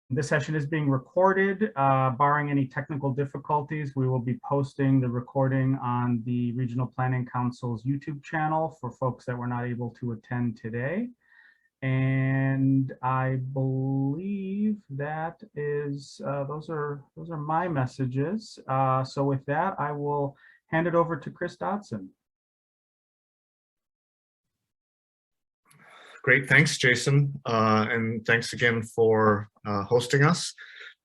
This session is being recorded. Barring any technical difficulties, we will be posting the recording on the Regional Planning Council's YouTube channel for folks that were not able to attend today. And I believe that is, those are my messages. So with that, I will hand it over to Chris Dodson. Great, thanks, Jason, and thanks again for hosting us.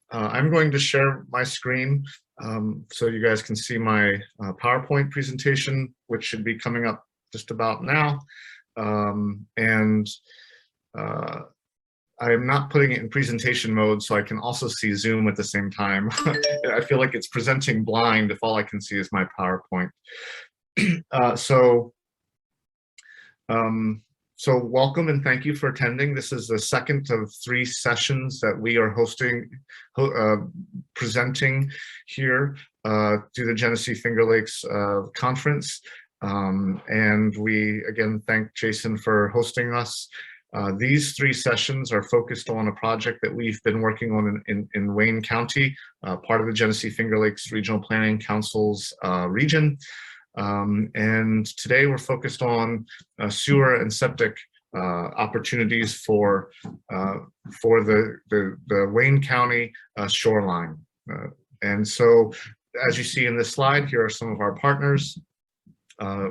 I'm going to share my screen so you guys can see my PowerPoint presentation, which should be coming up just about now. I'm not putting it in presentation mode, so I can also see Zoom at the same time. I feel like it's presenting blind if all I can see is my PowerPoint. So welcome and thank you for attending. This is the second of 3 sessions that we are hosting, presenting here to the Genesee Finger Lakes conference. And we again thank Jason for hosting us. These 3 sessions are focused on a project that we've been working on in Wayne County, part of the Genesee Finger Lakes Regional Planning Council's region. And today we're focused on sewer and septic opportunities for the Wayne County shoreline. And so, as you see in this slide, here are some of our partners.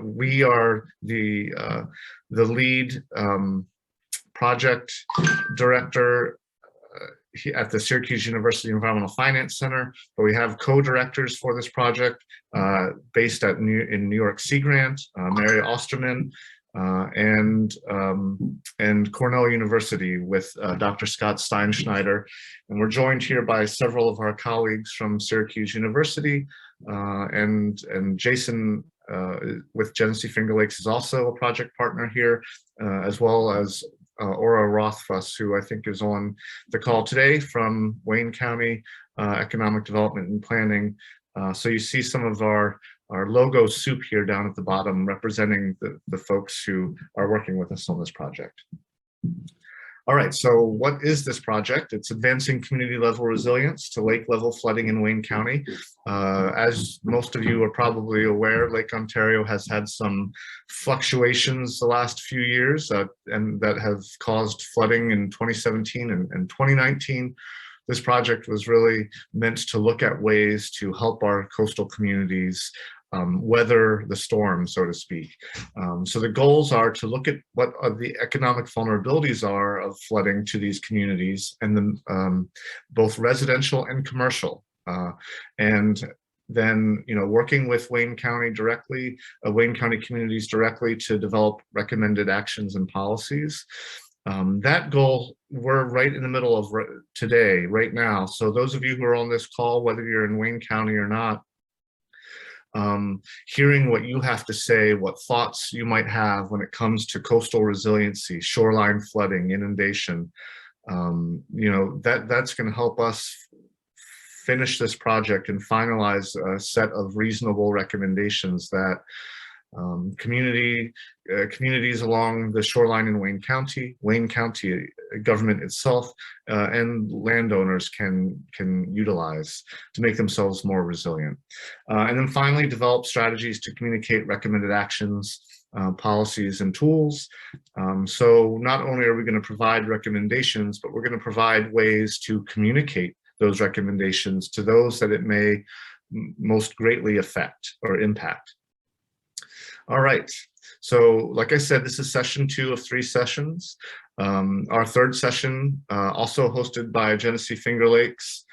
We are the lead project director at the Syracuse University Environmental Finance Center, but we have co-directors for this project based in New York Sea Grant, Mary Osterman, and Cornell University with Dr. Scott Steinschneider. And we're joined here by several of our colleagues from Syracuse University, and Jason with Genesee Finger Lakes is also a project partner here, as well as Aura Rothfuss, who I think is on the call today from Wayne County Economic Development and Planning. So you see some of our logo soup here down at the bottom representing the folks who are working with us on this project. All right, so what is this project? It's advancing community level resilience to lake level flooding in Wayne County. As most of you are probably aware, Lake Ontario has had some fluctuations the last few years and that have caused flooding in 2017 and 2019. This project was really meant to look at ways to help our coastal communities weather the storm, so to speak. So the goals are to look at what the economic vulnerabilities are of flooding to these communities, and then both residential and commercial. And then, working with Wayne County directly, Wayne County communities directly to develop recommended actions and policies. That goal, we're right in the middle of today, right now. So those of you who are on this call, whether you're in Wayne County or not, hearing what you have to say, what thoughts you might have when it comes to coastal resiliency, shoreline flooding, inundation, that's going to help us finish this project and finalize a set of reasonable recommendations that communities along the shoreline in Wayne County government itself, and landowners can utilize to make themselves more resilient. And then finally, develop strategies to communicate recommended actions, policies, and tools. So not only are we going to provide recommendations, but we're going to provide ways to communicate those recommendations to those that it may most greatly affect or impact. All right, so like I said, this is session 2 of 3 sessions. Our 3rd session, also hosted by Genesee Finger Lakes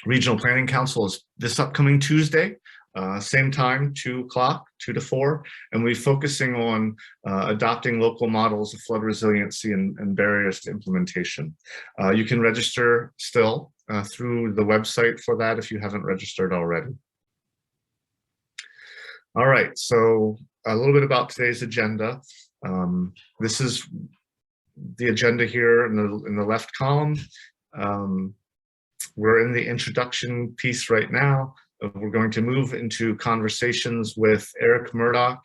Regional Planning Council, is this upcoming Tuesday, same time, 2 o'clock, 2 to 4, and we're focusing on adopting local models of flood resiliency and barriers to implementation. You can register still through the website for that if you haven't registered already. All right, so a little bit about today's agenda. This is the agenda here in the left column. We're in the introduction piece right now. We're going to move into conversations with Eric Murdoch,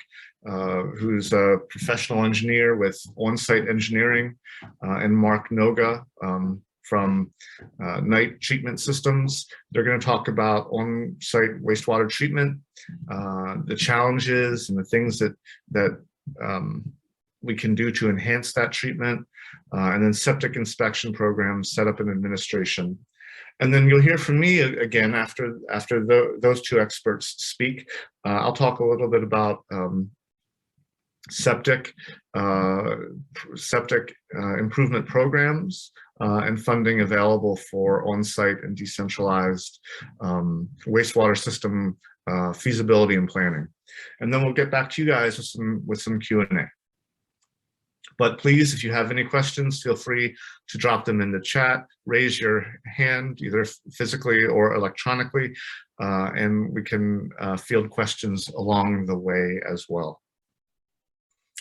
who's a professional engineer with Onsite Engineering, and Mark Noga from Night Treatment Systems. They're going to talk about on-site wastewater treatment, the challenges and the things that we can do to enhance that treatment, and then septic inspection programs, setup and administration. And then you'll hear from me again after those two experts speak. I'll talk a little bit about septic improvement programs, and funding available for on-site and decentralized wastewater system feasibility and planning. And then we'll get back to you guys with some Q&A. But please, if you have any questions, feel free to drop them in the chat, raise your hand either physically or electronically, and we can field questions along the way as well.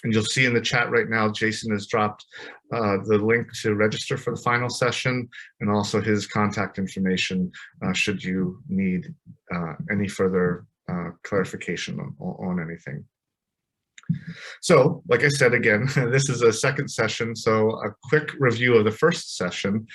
And you'll see in the chat right now, Jason has dropped the link to register for the final session, and also his contact information should you need any further clarification on anything. So, like I said, again, this is a second session, so a quick review of the first session.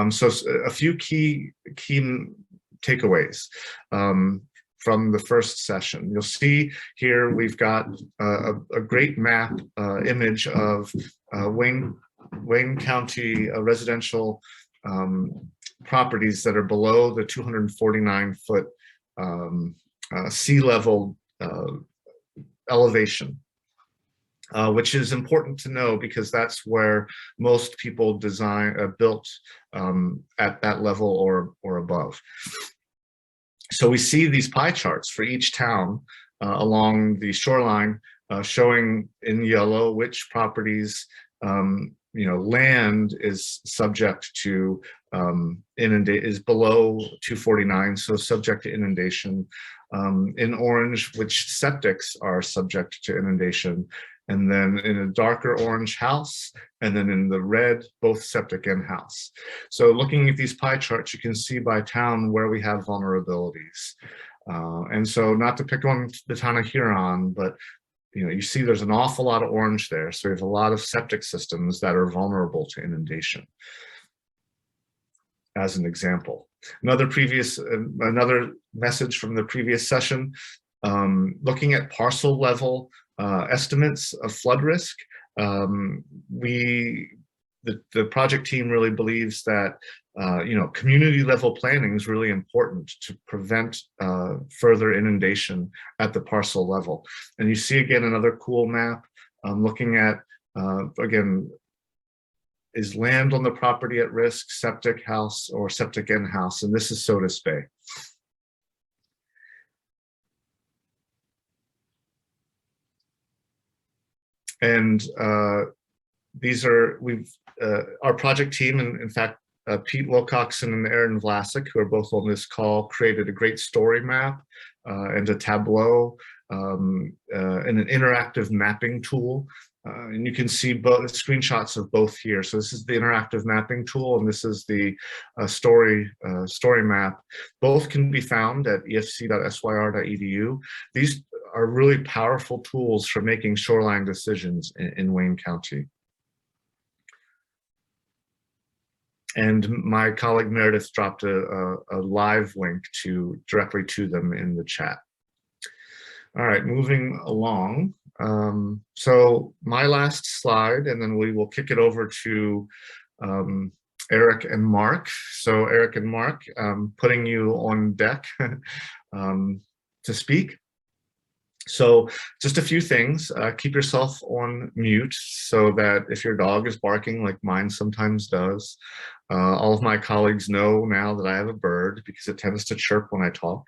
So a few key takeaways from the first session. You'll see here we've got a great map image of Wayne County residential properties that are below the 249-foot sea level elevation, which is important to know because that's where most people built at that level or above. So we see these pie charts for each town along the shoreline, showing in yellow which properties, land is subject to is below 249, so subject to inundation. In orange, which septics are subject to inundation, and then in a darker orange, house, and then in the red, both septic and house. So looking at these pie charts, you can see by town where we have vulnerabilities. And so not to pick on the town of Huron, but you see there's an awful lot of orange there. So we have a lot of septic systems that are vulnerable to inundation, as an example. Another message from the previous session, looking at parcel level estimates of flood risk. The project team really believes that community level planning is really important to prevent further inundation at the parcel level. And you see again another cool map looking at again, is land on the property at risk, septic, house, or septic and house? And this is Sodas Bay. And these are, our project team, and in fact, Pete Wilcoxon and Aaron Vlasic, who are both on this call, created a great story map and a tableau and an interactive mapping tool. And you can see both screenshots of both here. So this is the interactive mapping tool, and this is the story map. Both can be found at efc.syr.edu. These are really powerful tools for making shoreline decisions in Wayne County. And my colleague Meredith dropped a live link directly to them in the chat. All right, moving along. So my last slide, and then we will kick it over to Eric and Mark. So Eric and Mark, putting you on deck to speak. So just a few things, keep yourself on mute so that if your dog is barking like mine sometimes does, all of my colleagues know now that I have a bird because it tends to chirp when I talk.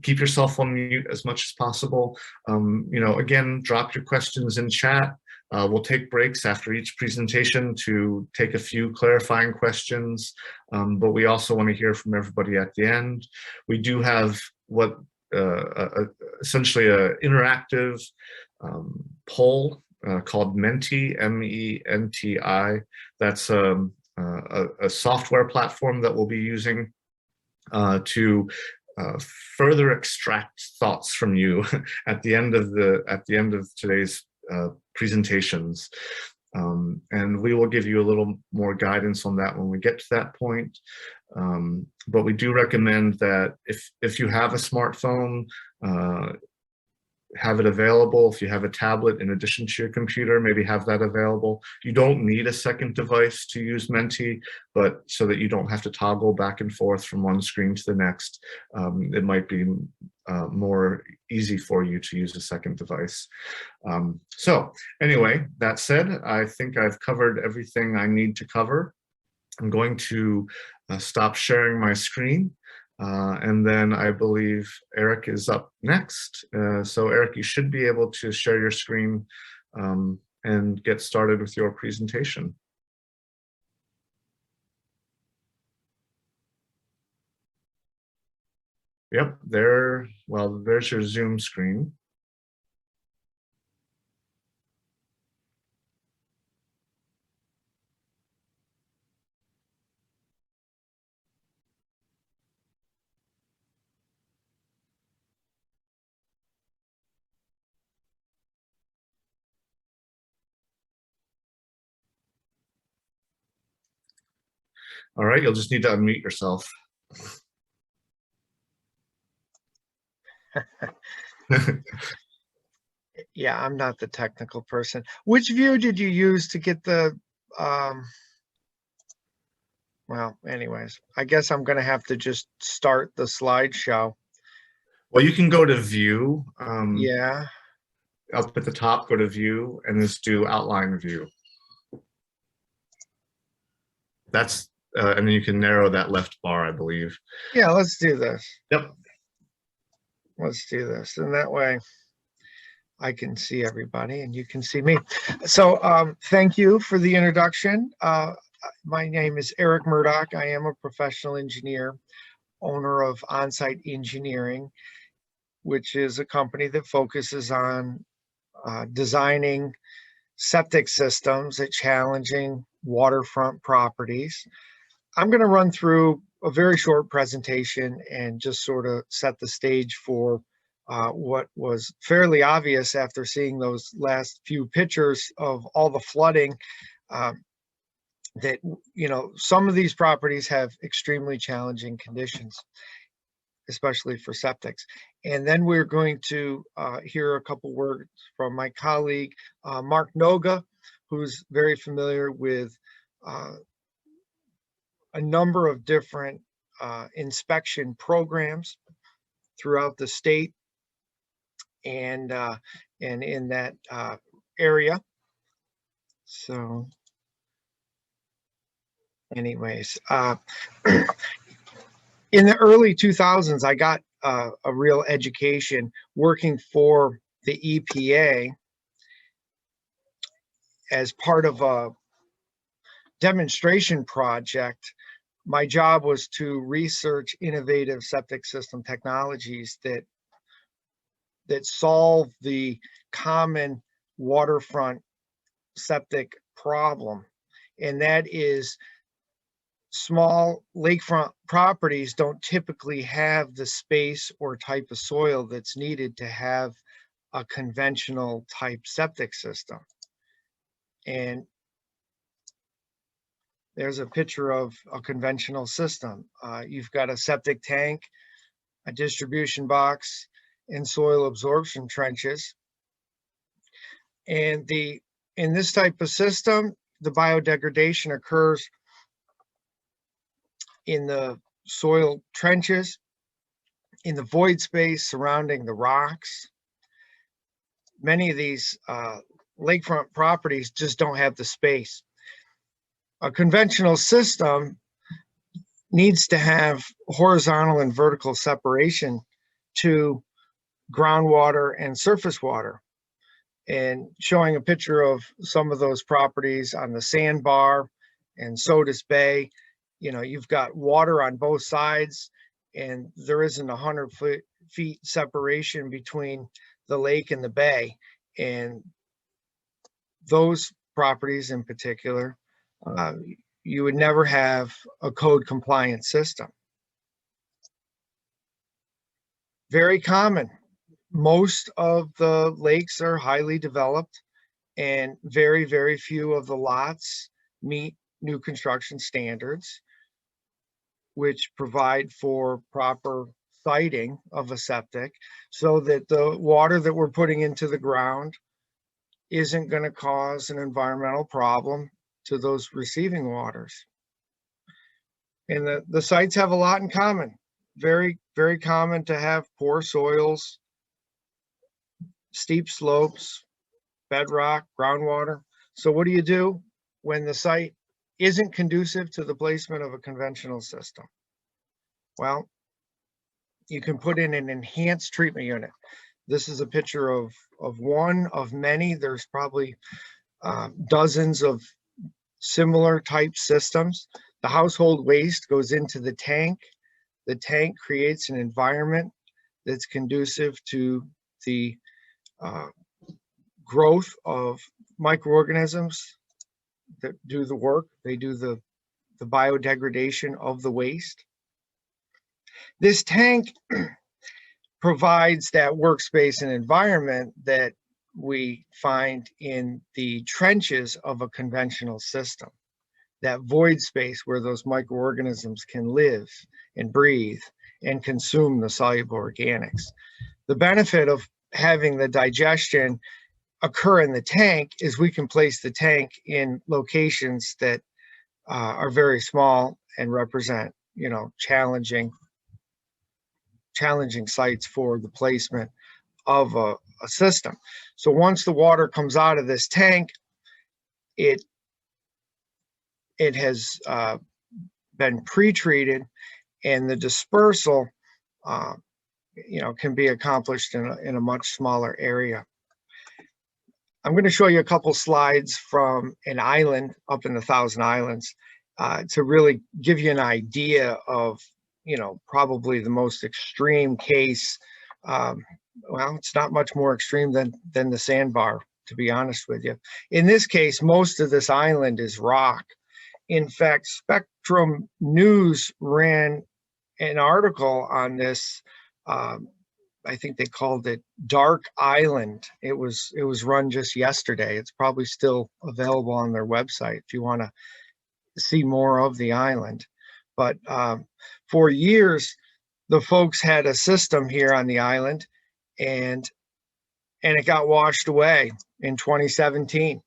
Keep yourself on mute as much as possible. Again, drop your questions in chat. We'll take breaks after each presentation to take a few clarifying questions, but we also want to hear from everybody at the end. We do have essentially an interactive poll called Menti, M-E-N-T-I. That's a software platform that we'll be using to further extract thoughts from you at the end of today's presentations. And we will give you a little more guidance on that when we get to that point. But we do recommend that if you have a smartphone, have it available. If you have a tablet in addition to your computer, maybe have that available. You don't need a second device to use Menti, but so that you don't have to toggle back and forth from one screen to the next, it might be more easy for you to use a second device. So anyway, that said, I think I've covered everything I need to cover. I'm going to stop sharing my screen. And then I believe Eric is up next. So Eric, you should be able to share your screen and get started with your presentation. Yep, there's your Zoom screen. All right, you'll just need to unmute yourself. Yeah, I'm not the technical person. Which view did you use to get the, well, anyways, I guess I'm gonna have to just start the slideshow. Well, you can go to view. Yeah. Up at the top, go to view and just do outline view. That's, and then you can narrow that left bar, I believe. Yeah, let's do this. Yep. Let's do this. And that way I can see everybody and you can see me. So thank you for the introduction. My name is Eric Murdoch. I am a professional engineer, owner of Onsite Engineering, which is a company that focuses on designing septic systems at challenging waterfront properties. I'm going to run through a very short presentation and just sort of set the stage for what was fairly obvious after seeing those last few pictures of all the flooding, that, you know, some of these properties have extremely challenging conditions, especially for septics. And then we're going to hear a couple words from my colleague, Mark Noga, who's very familiar with a number of different inspection programs throughout the state and in that area. So anyways, in the early 2000s, I got a real education working for the EPA as part of a demonstration project. My job was to research innovative septic system technologies that solve the common waterfront septic problem, and that is small lakefront properties don't typically have the space or type of soil that's needed to have a conventional type septic system. And there's a picture of a conventional system. You've got a septic tank, a distribution box, and soil absorption trenches. And in this type of system, the biodegradation occurs in the soil trenches, in the void space surrounding the rocks. Many of these lakefront properties just don't have the space. A conventional system needs to have horizontal and vertical separation to groundwater and surface water. And showing a picture of some of those properties on the sandbar and Sodus Bay, you know, you've got water on both sides and there isn't 100 feet separation between the lake and the bay. And those properties in particular, you would never have a code compliant system. Very common. Most of the lakes are highly developed, and very, very few of the lots meet new construction standards, which provide for proper siting of a septic so that the water that we're putting into the ground isn't going to cause an environmental problem to those receiving waters. And the sites have a lot in common. Very, very common to have poor soils, steep slopes, bedrock, groundwater. So what do you do when the site isn't conducive to the placement of a conventional system? Well, you can put in an enhanced treatment unit. This is a picture of one of many. There's probably dozens of similar type systems. The household waste goes into the tank. The tank creates an environment that's conducive to the growth of microorganisms that do the work. They do the biodegradation of the waste. This tank provides that workspace and environment that we find in the trenches of a conventional system, that void space where those microorganisms can live and breathe and consume the soluble organics. The benefit of having the digestion occur in the tank is we can place the tank in locations that are very small and represent, you know, challenging sites for the placement of a system. So once the water comes out of this tank, it has been pre-treated, and the dispersal you know, can be accomplished in a much smaller area. I'm going to show you a couple slides from an island up in the Thousand Islands to really give you an idea of, you know, probably the most extreme case. Well, it's not much more extreme than the sandbar, to be honest with you. In this case, most of this island is rock. In fact, Spectrum News ran an article on this. I think they called it Dark Island. It was run just yesterday. It's probably still available on their website if you want to see more of the island. But for years, the folks had a system here on the island, and it got washed away in 2017.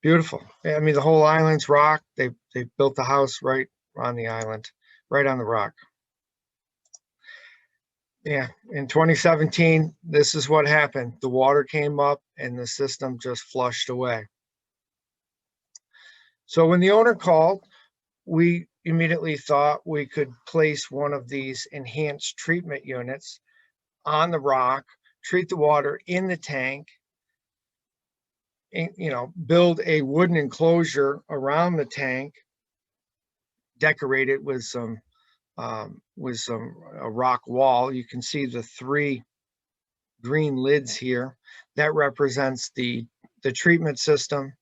Beautiful. I mean, the whole island's rock. They built the house right on the island, right on the rock. Yeah, in 2017, this is what happened. The water came up and the system just flushed away. So when the owner called, we immediately thought we could place one of these enhanced treatment units on the rock, treat the water in the tank, and, you know, build a wooden enclosure around the tank, decorate it with some a rock wall. You can see the 3 green lids here. That represents the treatment system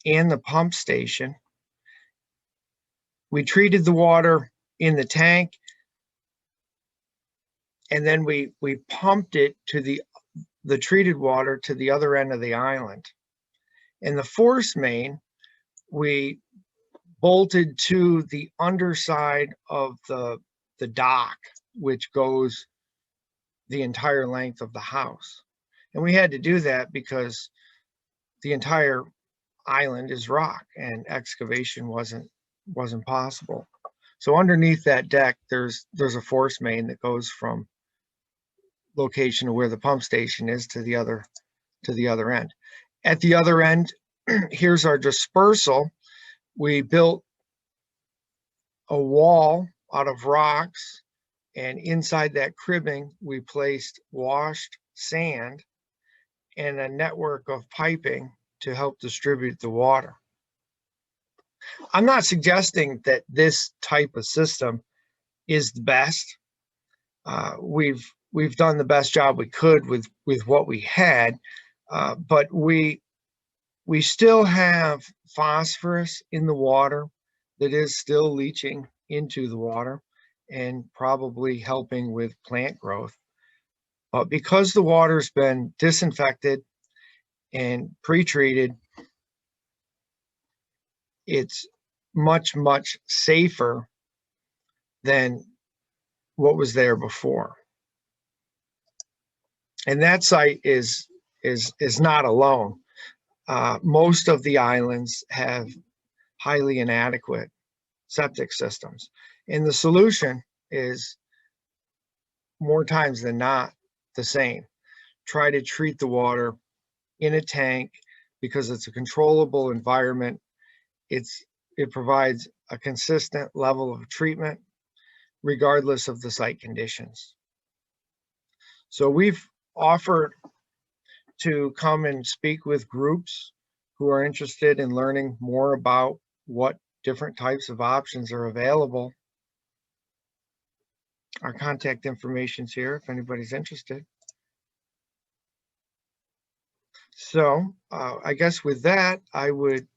and the pump station. We treated the water in the tank, and then we pumped it to the treated water to the other end of the island. And the force main, we bolted to the underside of the dock, which goes the entire length of the house. And we had to do that because the entire island is rock and excavation wasn't possible. So underneath that deck, there's a force main that goes from location to where the pump station is to the other end. At the other end, here's our dispersal. We built a wall out of rocks, and inside that cribbing, we placed washed sand and a network of piping to help distribute the water. I'm not suggesting that this type of system is the best. We've done the best job we could with what we had, but we still have phosphorus in the water that is still leaching into the water. and probably helping with plant growth. But because the water's been disinfected and pre-treated, it's much, much safer than what was there before. And that site is not alone. Most of the islands have highly inadequate septic systems. And the solution is more times than not the same. Try to treat the water in a tank because it's a controllable environment. It provides a consistent level of treatment regardless of the site conditions. So we've offered to come and speak with groups who are interested in learning more about what different types of options are available. Our contact information's here if anybody's interested. So I guess with that, I don't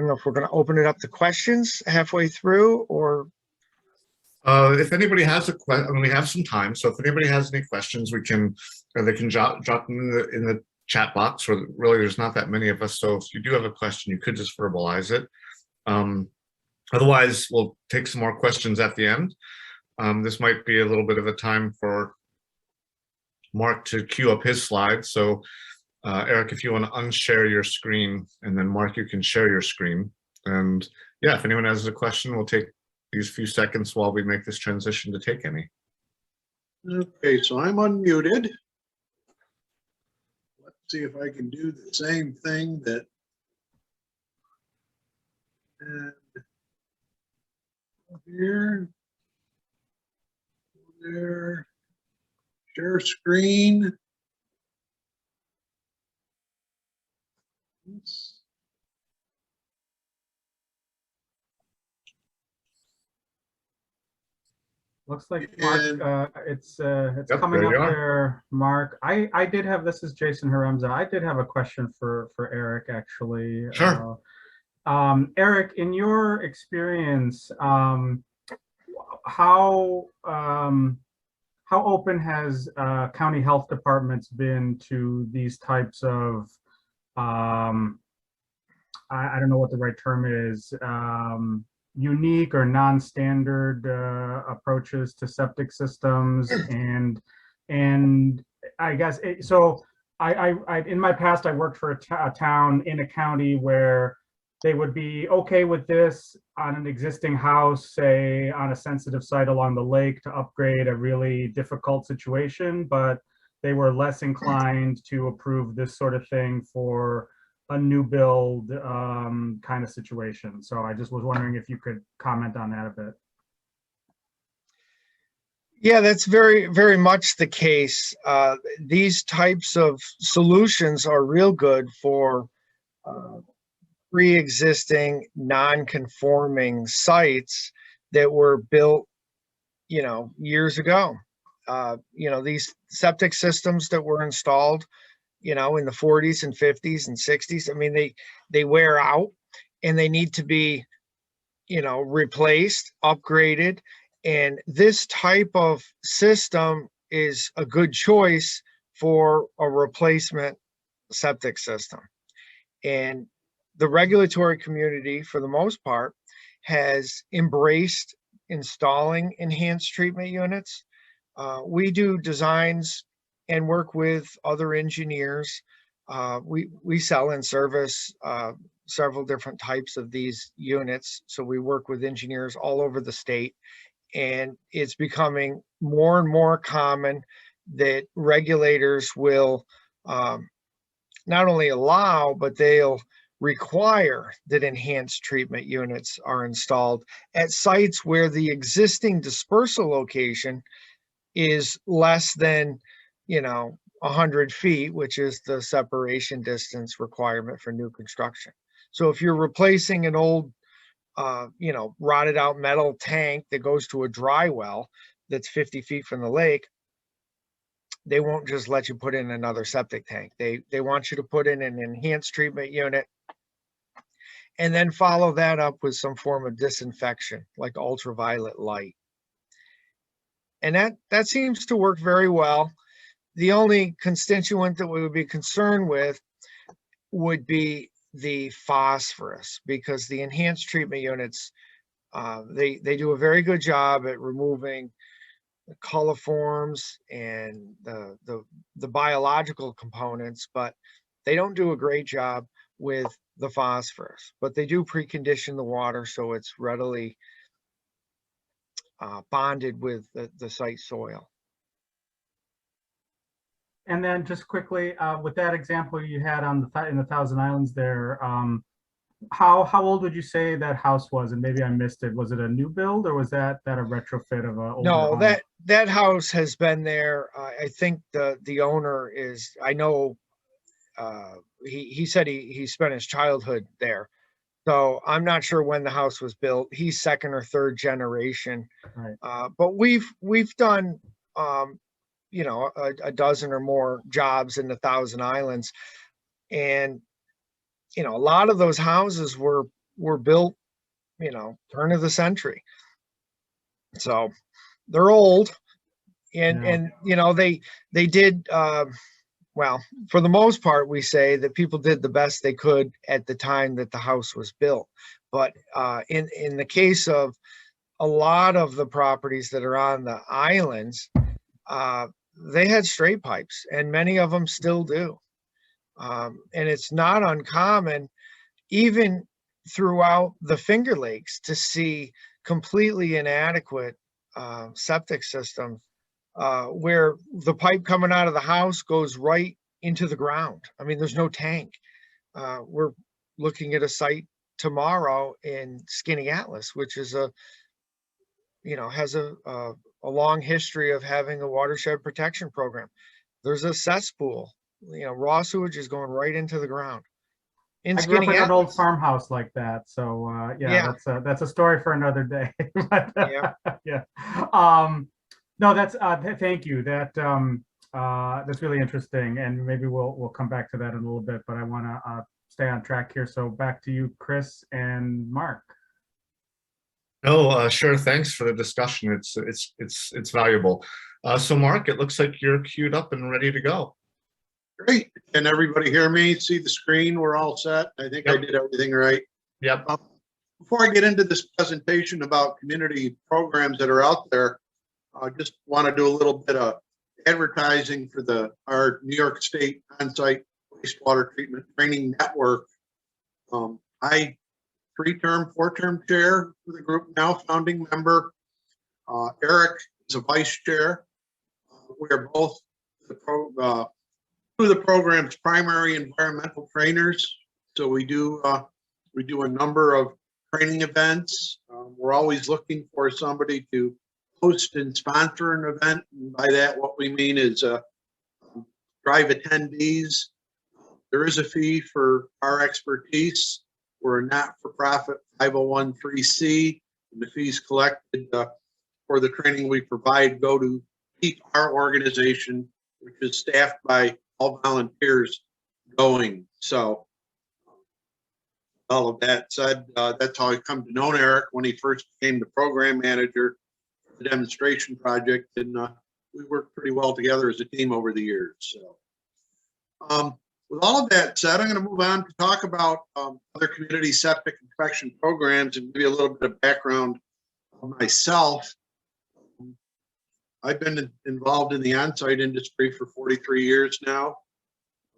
know if we're going to open it up to questions halfway through or. If anybody has a question, we have some time. So if anybody has any questions, they can drop them in the chat box, or really there's not that many of us. So if you do have a question, you could just verbalize it. Otherwise, we'll take some more questions at the end. This might be a little bit of a time for Mark to queue up his slides. So Eric, if you want to unshare your screen, and then Mark, you can share your screen. And yeah, if anyone has a question, we'll take these few seconds while we make this transition to take any. Okay, so I'm unmuted. Let's see if I can do the same thing that. And here, there, share screen. Oops. Looks like Mark, it's Yep, coming there up you are. there, Mark. I did have, this is Jason Haremza. I did have a question for Eric, actually. Sure. Eric, in your experience, how open has county health departments been to these types of, I don't know what the right term is, unique or non-standard approaches to septic systems? And I guess so I in my past I worked for a town in a county where they would be okay with this on an existing house, say on a sensitive site along the lake, to upgrade a really difficult situation, but they were less inclined to approve this sort of thing for a new build kind of situation. So I just was wondering if you could comment on that a bit. Yeah, that's very, very much the case. These types of solutions are real good for pre-existing non-conforming sites that were built, years ago. These septic systems that were installed, in the 40s and 50s and 60s, I mean, they wear out and they need to be, replaced, upgraded. And this type of system is a good choice for a replacement septic system. And the regulatory community, for the most part, has embraced installing enhanced treatment units. We do designs and work with other engineers. We sell and service several different types of these units. So we work with engineers all over the state, and it's becoming more and more common that regulators will not only allow, but they'll require that enhanced treatment units are installed at sites where the existing dispersal location is less than 100 feet, which is the separation distance requirement for new construction. So if you're replacing an old, rotted out metal tank that goes to a dry well that's 50 feet from the lake, they won't just let you put in another septic tank. They want you to put in an enhanced treatment unit. and then follow that up with some form of disinfection, like ultraviolet light. And that seems to work very well. The only constituent that we would be concerned with would be the phosphorus, because the enhanced treatment units, they do a very good job at removing the coliforms and the biological components, but they don't do a great job with the phosphorus. But they do precondition the water so it's readily bonded with the site soil. And then just quickly, with that example you had on in the Thousand Islands there, how old would you say that house was? And maybe I missed it. Was it a new build or was that a retrofit of a older No, home? that house has been there. I think the owner is, I know, he said he spent his childhood there. So I'm not sure when the house was built. He's second or third generation. Right. But we've done a dozen or more jobs in the Thousand Islands, and a lot of those houses were built turn of the century, so they're old, and they did well, for the most part. We say that people did the best they could at the time that the house was built, but in the case of a lot of the properties that are on the islands, they had straight pipes, and many of them still do. And it's not uncommon, even throughout the Finger Lakes, to see completely inadequate septic systems where the pipe coming out of the house goes right into the ground. I mean, there's no tank. We're looking at a site tomorrow in Skinny Atlas, which is has a long history of having a watershed protection program. There's a cesspool, raw sewage is going right into the ground. I grew up in an old farmhouse like that, so yeah. That's a story for another day. But, yeah. No, that's thank you. That's really interesting, and maybe we'll come back to that in a little bit. But I want to stay on track here. So back to you, Chris and Mark. No, sure. Thanks for the discussion. It's valuable. So Mark, it looks like you're queued up and ready to go. Great. Can everybody hear me? See the screen? We're all set. I think I did everything right. Yep. Before I get into this presentation about community programs that are out there, I just want to do a little bit of advertising for our New York State Onsite Wastewater Treatment Training Network. I 3-term, 4-term chair for the group now, founding member. Eric is a vice chair. We are both two of the program's primary environmental trainers. So we do a number of training events. We're always looking for somebody to host and sponsor an event. And by that, what we mean is drive attendees. There is a fee for our expertise. We're a not-for-profit 501(c), and the fees collected for the training we provide go to keep our organization, which is staffed by all volunteers, going. So all of that said, that's how I come to know Eric when he first became the program manager for the demonstration project, and we worked pretty well together as a team over the years. So with all of that said, I'm going to move on to talk about other community septic inspection programs and give you a little bit of background on myself. I've been involved in the on-site industry for 43 years now.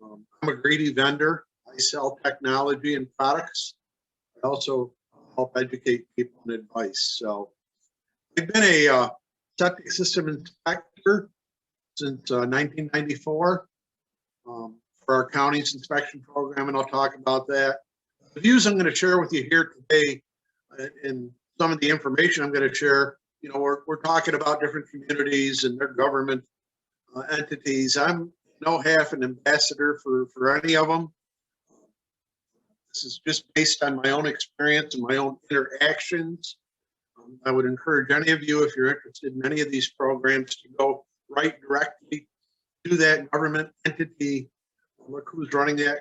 I'm a greedy vendor. I sell technology and products. I also help educate people and advice. So I've been a septic system inspector since 1994 for our county's inspection program, and I'll talk about that. The views I'm going to share with you here today and some of the information I'm going to share, we're talking about different communities and their government entities. I'm no half an ambassador for any of them. This is just based on my own experience and my own interactions. I would encourage any of you, if you're interested in any of these programs, to go right directly to that government entity. Look who's running that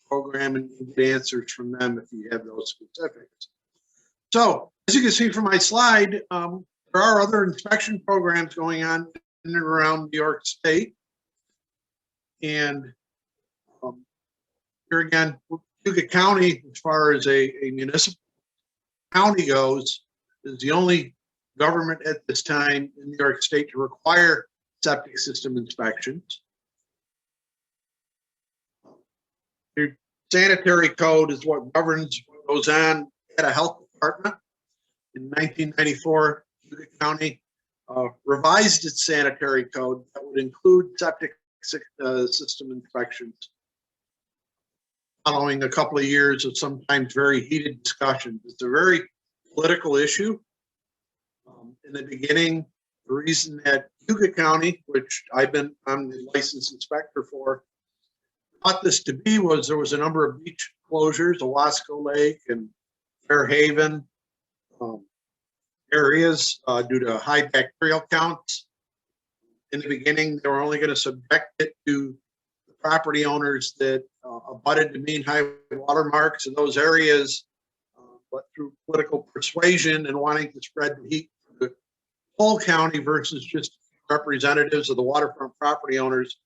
program and get answers from them if you have those specifics. So as you can see from my slide, there are other inspection programs going on in and around New York State. And here again, Cayuga County, as far as a municipal county goes, is the only government at this time in New York State to require septic system inspections. The sanitary code is what governs what goes on at a health department. In 1994, Cayuga County revised its sanitary code that would include septic system inspections, following a couple of years of sometimes very heated discussions. It's a very political issue. In the beginning, the reason that Cayuga County, which I'm the licensed inspector for, thought this to be was there was a number of beach closures, Owasco Lake and Fairhaven areas due to high bacterial counts. In the beginning, they were only going to subject it to the property owners that abutted the mean high water marks in those areas, but through political persuasion and wanting to spread the heat to the whole county versus just representatives of the waterfront property owners,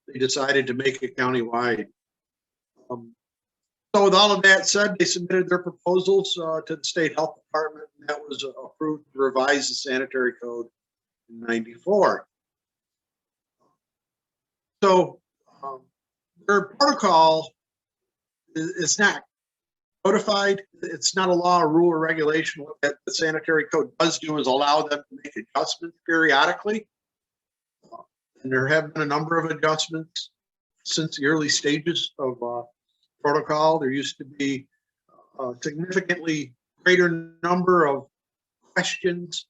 they decided to make it countywide. So with all of that said, they submitted their proposals to the state health department, and that was approved to revise the sanitary code in '94. So their protocol is not codified. It's not a law, or rule, or regulation. What that the sanitary code does do is allow them to make adjustments periodically. And there have been a number of adjustments since the early stages of protocol. There used to be a significantly greater number of questions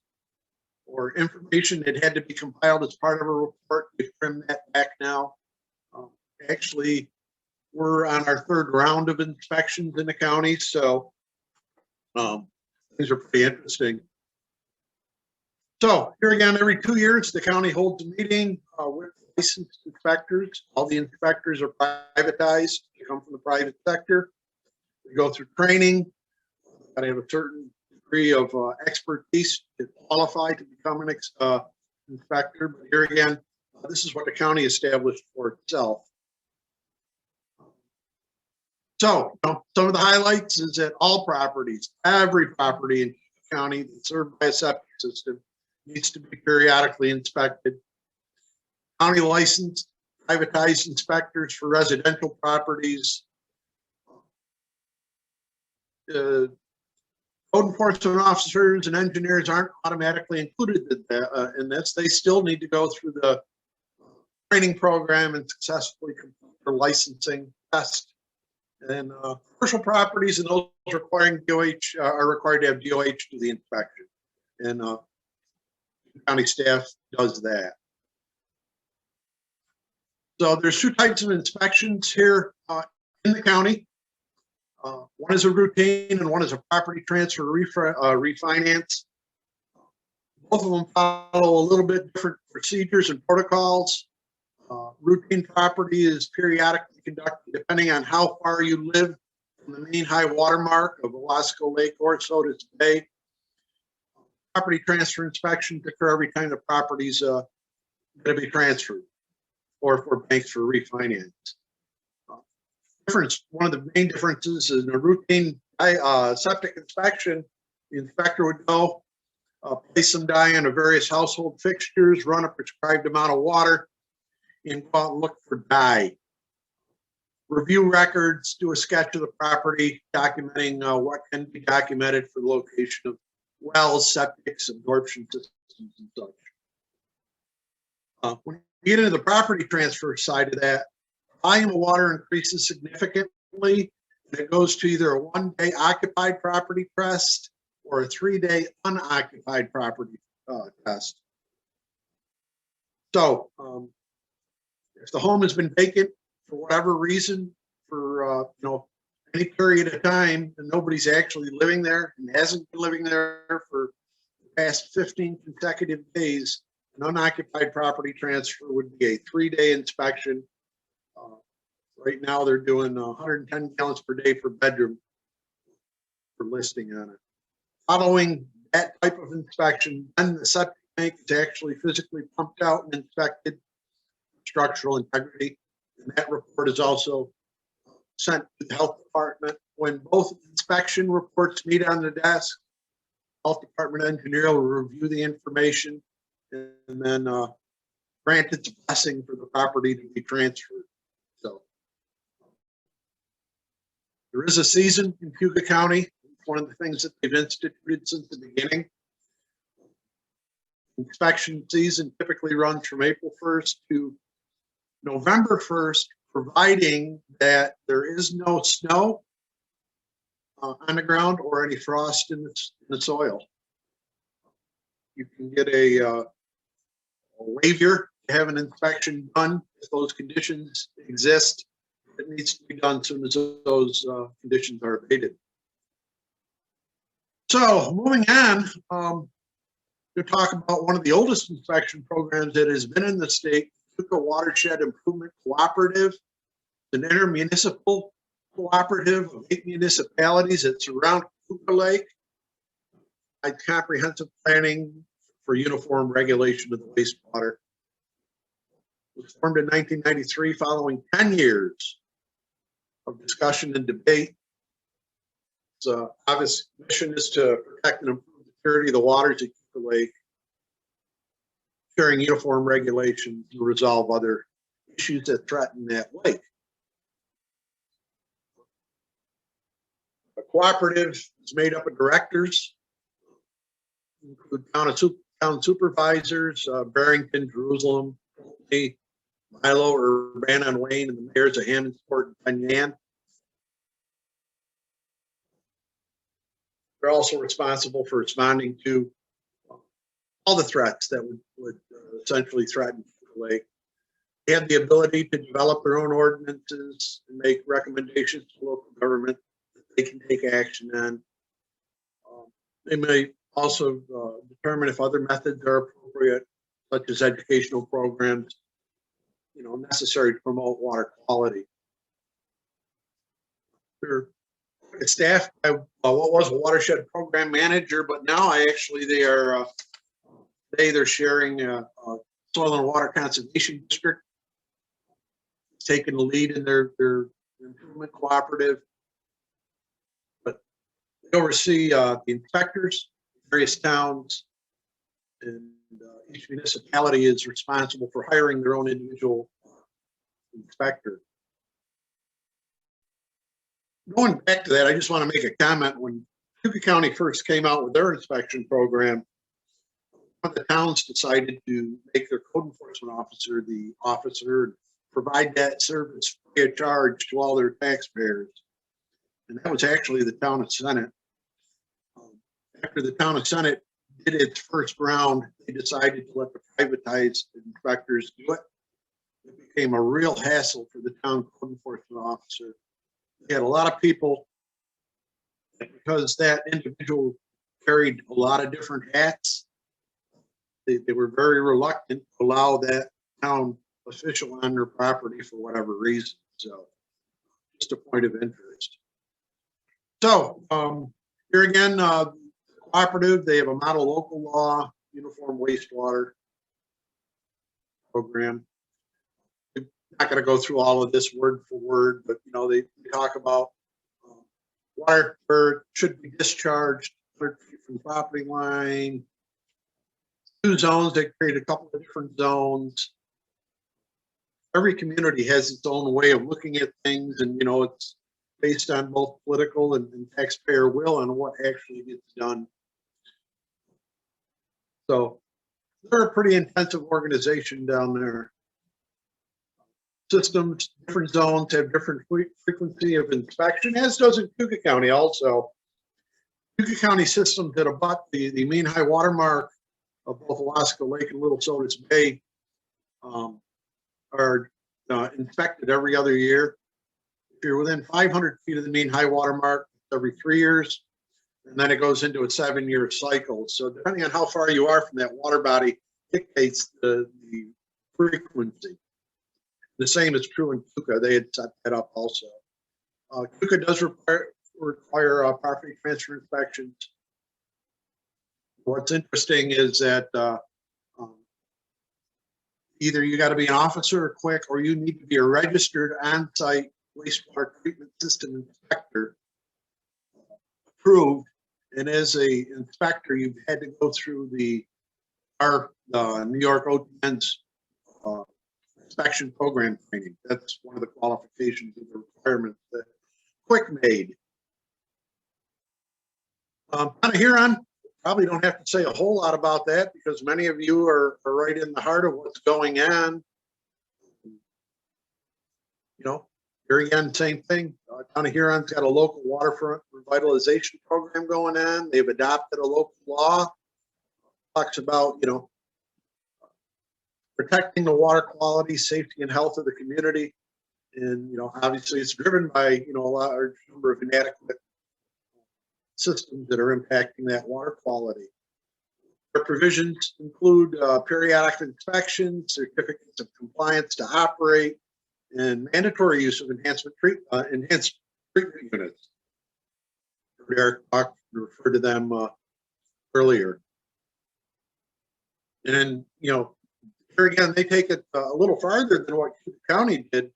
or information that had to be compiled as part of a report. We've trimmed that back now. Actually, we're on our third round of inspections in the county, so things are pretty interesting. So here again, every 2 years, the county holds a meeting with licensed inspectors. All the inspectors are privatized. They come from the private sector. They go through training. Got to have a certain degree of expertise to qualify to become an inspector. But here again, this is what the county established for itself. So, some of the highlights is that all properties, every property in the county that's served by a septic system needs to be periodically inspected. County licensed, privatized inspectors for residential properties. Code enforcement officers and engineers aren't automatically included in this. They still need to go through the training program and successfully complete their licensing test. And commercial properties and those requiring DOH are required to have DOH do the inspection. And county staff does that. So there's two types of inspections here in the county. One is a routine and one is a property transfer refinance. Both of them follow a little bit different procedures and protocols. Routine property is periodically conducted depending on how far you live from the mean high water mark of Owasco Lake or Sodas Bay. Property transfer inspections occur every time the property's going to be transferred or for banks for refinance. One of the main differences is in a routine septic inspection, the inspector would go, place some dye on various household fixtures, run a prescribed amount of water, and go out and look for dye. Review records, do a sketch of the property, documenting what can be documented for the location of wells, septics, absorption systems, and such. When you get into the property transfer side of that, volume of water increases significantly, and it goes to either a 1-day occupied property test or a 3-day unoccupied property test. So, if the home has been vacant for whatever reason for any period of time and nobody's actually living there and hasn't been living there for the past 15 consecutive days, an unoccupied property transfer would be a 3-day inspection Right now, they're doing 110 gallons per day per bedroom for listing on it. Following that type of inspection, then the septic tank is actually physically pumped out and inspected, structural integrity. And that report is also sent to the health department. When both inspection reports meet on the desk, health department engineer will review the information and then grant its blessing for the property to be transferred. So there is a season in Cayuga County. It's one of the things that they've instituted since the beginning. Inspection season typically runs from April 1st to November 1st, providing that there is no snow on the ground or any frost in the soil. You can get a waiver to have an inspection done if those conditions exist. It needs to be done as soon as those conditions are abated. So moving on, to talk about one of the oldest inspection programs that has been in the state, the Watershed Improvement Cooperative, an intermunicipal cooperative of 8 municipalities that surround Cayuga Lake, comprehensive planning for uniform regulation of the wastewater. It was formed in 1993 following 10 years of discussion and debate. Its obvious mission is to protect and improve the purity of the waters at Cayuga Lake, sharing uniform regulations to resolve other issues that threaten that lake. The cooperative is made up of directors, include town supervisors, Barrington, Jerusalem, Milo, Urbana, and Wayne, and the mayors of Hammondsport and Penyan. They're also responsible for responding to all the threats that would essentially threaten the lake. They have the ability to develop their own ordinances and make recommendations to local government that they can take action on. They may also determine if other methods are appropriate, such as educational programs, necessary to promote water quality. They're staffed by what was a watershed program manager, but now they're sharing a soil and water conservation district. It's taking the lead in their improvement cooperative, but they oversee the inspectors, various towns, and each municipality is responsible for hiring their own individual inspector. Going back to that, I just want to make a comment. When Cayuga County first came out with their inspection program, one of the towns decided to make their code enforcement officer the officer and provide that service free of charge to all their taxpayers. And that was actually the town of Senate. After the town of Senate did its first round, they decided to let the privatized inspectors do it. It became a real hassle for the town code enforcement officer. They had a lot of people, because that individual carried a lot of different hats. They were very reluctant to allow that town official on their property for whatever reason. So just a point of interest. So here again, cooperative, they have a model local law, uniform wastewater program. I'm not going to go through all of this word for word, but they talk about water should be discharged 30 feet from the property line. 2 zones, they create a couple of different zones. Every community has its own way of looking at things, and it's based on both political and taxpayer will on what actually gets done. So they're a pretty intensive organization down there. Systems, different zones have different frequency of inspection, as does in Cayuga County also. Cayuga County systems that abut the mean high water mark of both Alaska Lake and Little Sodas Bay are inspected every other year. If you're within 500 feet of the mean high water mark, every 3 years, and then it goes into a 7-year cycle. So depending on how far you are from that water body dictates the frequency. The same is true in Cayuga. They had set that up also. Cayuga does require property transfer inspections. What's interesting is that either you got to be an officer or quick, or you need to be a registered on-site wastewater treatment system inspector approved. And as a inspector, you've had to go through our New York OTN's inspection program training. That's one of the qualifications of the requirements that Quick made. Kind of Huron, probably don't have to say a whole lot about that because many of you are right in the heart of what's going on. You know, here again, same thing. Town of Huron's got a local waterfront revitalization program going on. They've adopted a local law. Talks about, you know, protecting the water quality, safety, and health of the community. And, you know, obviously it's driven by, you know, a large number of inadequate systems that are impacting that water quality. Their provisions include periodic inspections, certificates of compliance to operate, and mandatory use of enhanced treatment units. Eric referred to them earlier. And then, you know, here again, they take it a little farther than what Cayuga County did.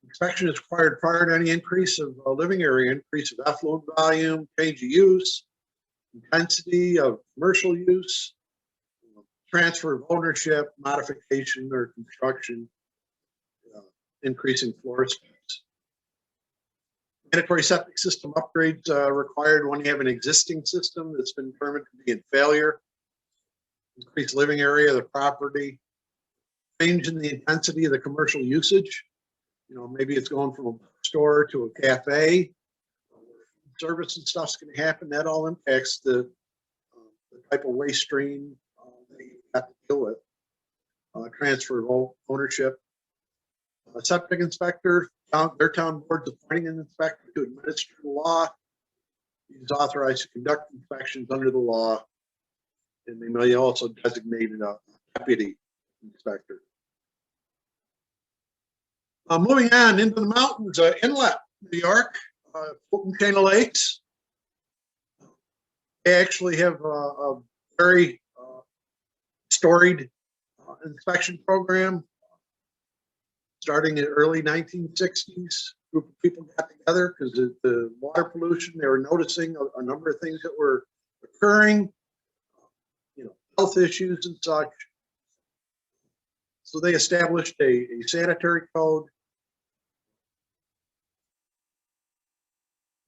Inspection is required prior to any increase of living area, increase of effluent volume, change of use, intensity of commercial use, transfer of ownership, modification or construction, increasing floor space. Mandatory septic system upgrades required when you have an existing system that's been determined to be in failure. Increase living area of the property, change in the intensity of the commercial usage. You know, maybe it's going from a store to a cafe. Service and stuff's going to happen. That all impacts the type of waste stream that you have to deal with. Transfer of ownership. Septic inspector, their town board's appointing an inspector to administer the law. He's authorized to conduct inspections under the law. And they may also designate a deputy inspector. Moving on into the mountains, Inlet, New York, Fulton Chain of Lakes. They actually have a very storied inspection program. Starting in the early 1960s, a group of people got together because the water pollution, they were noticing a number of things that were occurring, you know, health issues and such. So they established a sanitary code.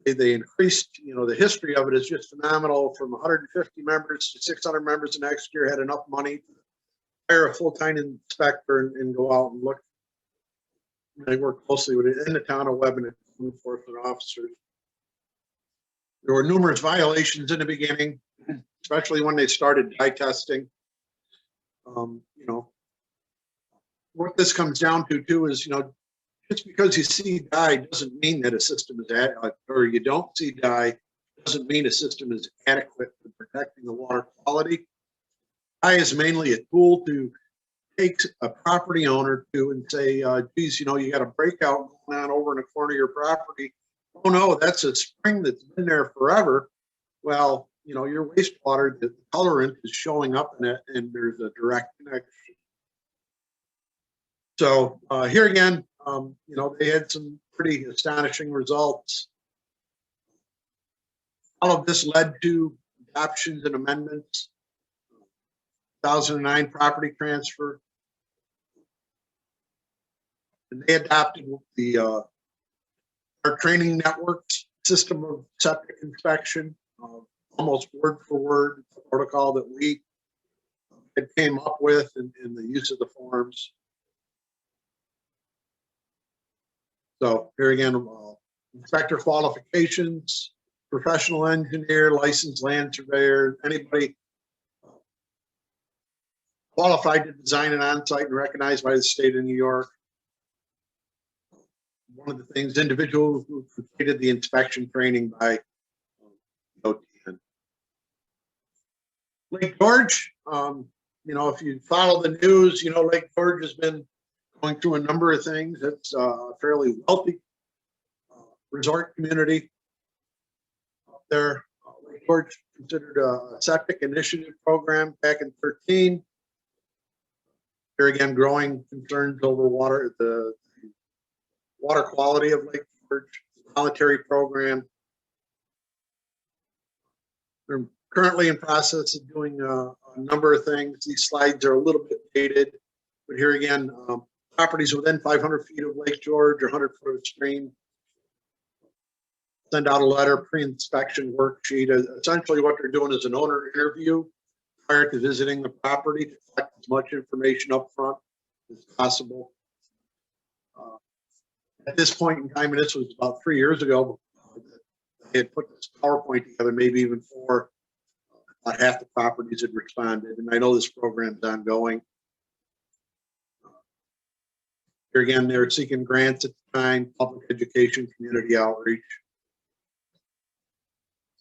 They increased, you know, the history of it is just phenomenal, from 150 members to 600 members. The next year had enough money to hire a full-time inspector and go out and look. They work closely with it in the town of Lebanon, enforcement officers. There were numerous violations in the beginning, especially when they started dye testing. You know, what this comes down to too is, you know, just because you see dye doesn't mean that a system is adequate, or you don't see dye doesn't mean a system is adequate for protecting the water quality. Dye is mainly a tool to take a property owner to and say, geez, you know, you got a breakout going on over in the corner of your property. Oh no, that's a spring that's been there forever. Well, you know, your wastewater, the colorant is showing up in it, and there's a direct connection. So here again, you know, they had some pretty astonishing results. All of this led to adoptions and amendments. 2009 property transfer. And they adopted the our training networks system of septic inspection, almost word for word protocol that we had came up with in the use of the forms. So here again, inspector qualifications, professional engineer, licensed land surveyor, anybody qualified to design an on-site and recognized by the state of New York. One of the things, individuals who completed the inspection training by OTN. Lake George, you you know, if you follow the news, you know, Lake George has been going through a number of things. It's a fairly wealthy resort community up there. Lake George considered a septic initiative program back in 2013. Here again, growing concerns over the water quality of Lake George, voluntary program. They're currently in process of doing a number of things. These slides are a little bit dated, but here again, properties within 500 feet of Lake George or 100 foot of stream send out a letter, pre-inspection worksheet. Essentially what they're doing is an owner interview prior to visiting the property to collect as much information up front as possible. At this point in time, and this was about 3 years ago, they had put this PowerPoint together, maybe even 4. About half the properties had responded, and I know this program's ongoing. Here again, they're seeking grants at the time, public education, community outreach.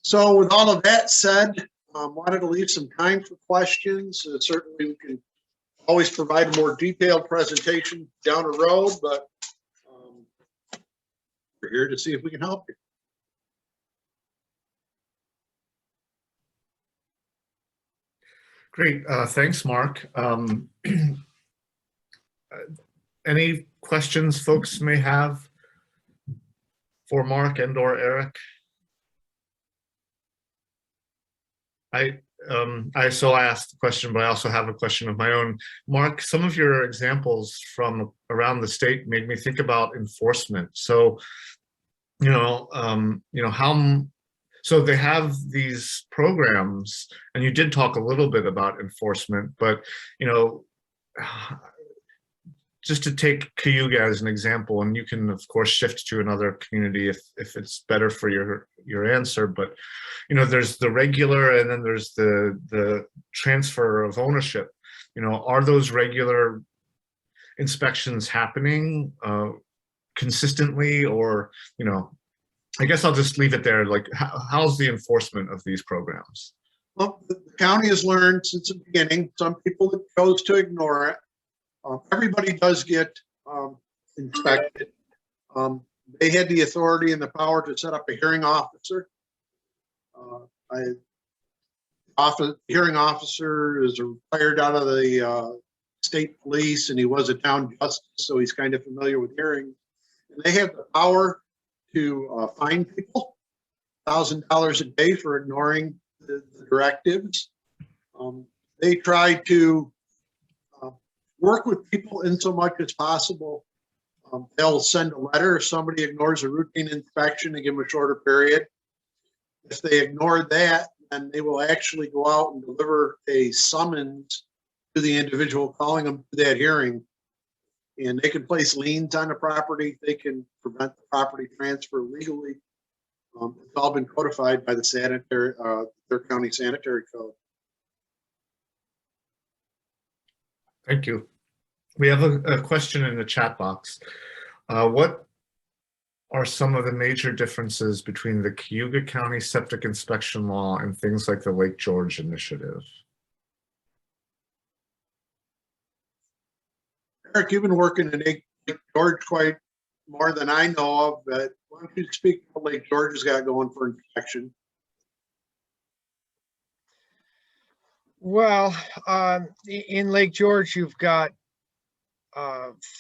So with all of that said, wanted to leave some time for questions. Certainly we can always provide a more detailed presentation down the road, but we're here to see if we can help you. Great, thanks, Mark. Any questions folks may have for Mark and or Eric? I asked the question, but I also have a question of my own. Mark, some of your examples from around the state made me think about enforcement. So, so they have these programs, and you did talk a little bit about enforcement, but just to take Cayuga as an example, and you can of course shift to another community if it's better for your answer, but there's the regular and then there's the transfer of ownership. Are those regular inspections happening consistently, or I guess I'll just leave it there. Like, how's the enforcement of these programs? Well, the county has learned since the beginning. Some people that chose to ignore it. Everybody does get inspected. They had the authority and the power to set up a hearing officer. Hearing officer is retired out of the state police, and he was a town justice, so he's kind of familiar with hearings. And they have the power to fine people $1,000 a day for ignoring the directives. They try to work with people in so much as possible. They'll send a letter if somebody ignores a routine inspection and give them a shorter period. If they ignore that, then they will actually go out and deliver a summons to the individual calling them to that hearing. And they can place liens on the property. They can prevent the property transfer legally. It's all been codified by the sanitary, their county sanitary code. Thank you. We have a question in the chat box. What are some of the major differences between the Cayuga County septic inspection law and things like the Lake George initiative? Eric, you've been working in Lake George quite more than I know of, but why don't you speak to what Lake George has got going for inspection? Well, in Lake George, you've got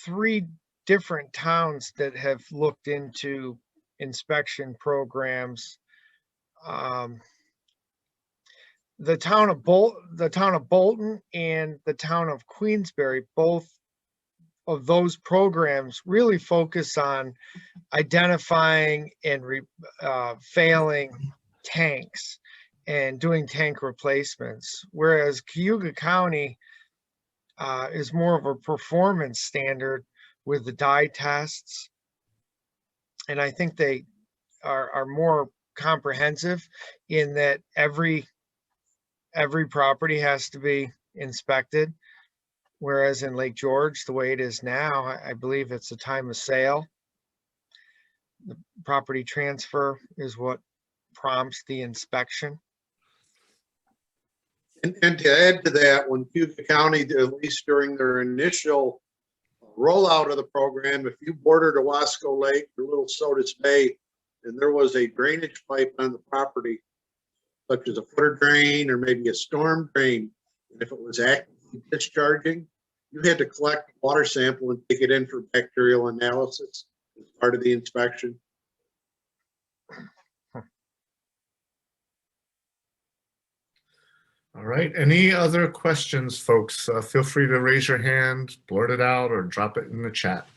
3 different towns that have looked into inspection programs. The town of Bolton and the town of Queensbury, both of those programs really focus on identifying and failing tanks and doing tank replacements, whereas Cayuga County is more of a performance standard with the dye tests. And I think they are more comprehensive in that every property has to be inspected. Whereas in Lake George, the way it is now, I believe it's the time of sale. The property transfer is what prompts the inspection. And to add to that, when Cayuga County, at least during their initial rollout of the program, if you bordered Owasco Lake or Little Sodas Bay, and there was a drainage pipe on the property, such as a footer drain or maybe a storm drain, and if it was actively discharging, you had to collect a water sample and take it in for bacterial analysis as part of the inspection. All right, any other questions, folks? Feel free to raise your hand, blurt it out, or drop it in the chat.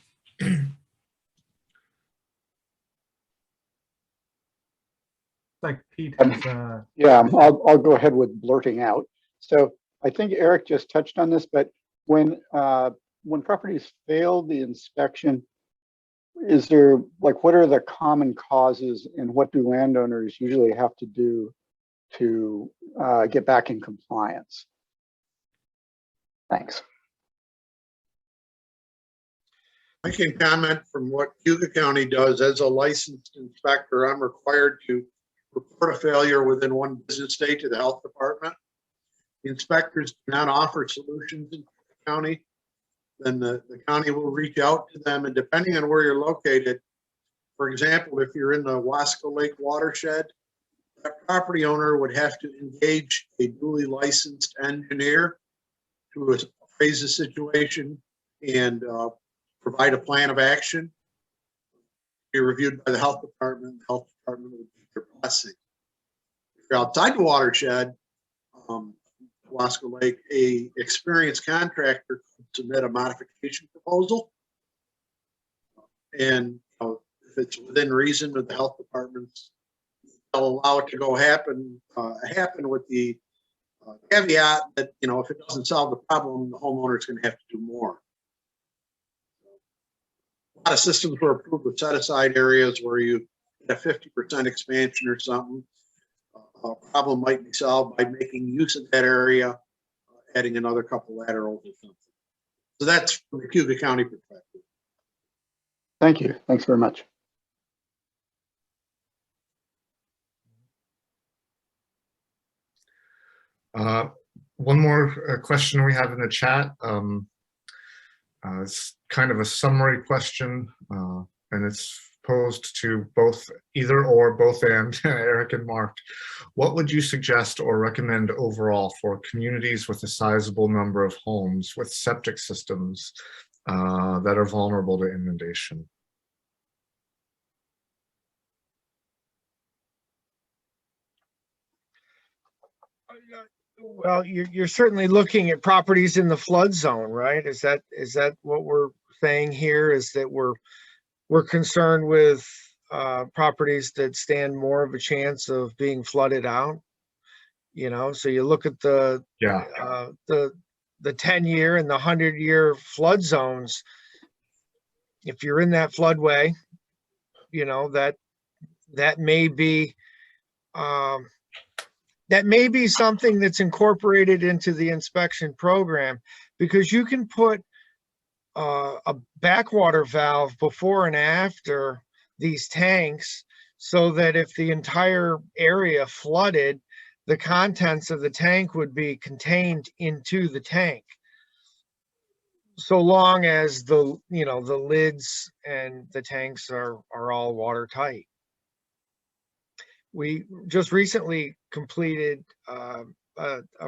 Like Pete has, Yeah, I'll go ahead with blurting out. So I think Eric just touched on this, but when properties fail the inspection, is there, like, what are the common causes and what do landowners usually have to do to get back in compliance? Thanks. I can comment from what Cayuga County does. As a licensed inspector, I'm required to report a failure within one business day to the health department. The inspectors do not offer solutions in the county. Then the county will reach out to them, and depending on where you're located, for example, if you're in the Owasco Lake Watershed, that property owner would have to engage a duly licensed engineer to appraise the situation and provide a plan of action. Be reviewed by the health department. The health department would give their blessing. If you're outside the watershed, Owasco Lake, a experienced contractor could submit a modification proposal, and if it's within reason with the health departments, they'll allow it to go happen with the caveat that, if it doesn't solve the problem, the homeowner is going to have to do more. A lot of systems were approved with set-aside areas where you had a 50% expansion or something. A problem might be solved by making use of that area, adding another couple laterals or something. So that's from the Cayuga County perspective. Thank you. Thanks very much. One more question we have in the chat. It's kind of a summary question, and it's posed to either or both and Eric and Mark. What would you suggest or recommend overall for communities with a sizable number of homes with septic systems that are vulnerable to inundation? Well, you're certainly looking at properties in the flood zone, right? Is that what we're saying here? Is that we're concerned with properties that stand more of a chance of being flooded out? So you look at the 10-year and the 100-year flood zones. If you're in that floodway, that may be something that's incorporated into the inspection program, because you can put a backwater valve before and after these tanks so that if the entire area flooded, the contents of the tank would be contained into the tank, so long as the lids and the tanks are all watertight. We just recently completed a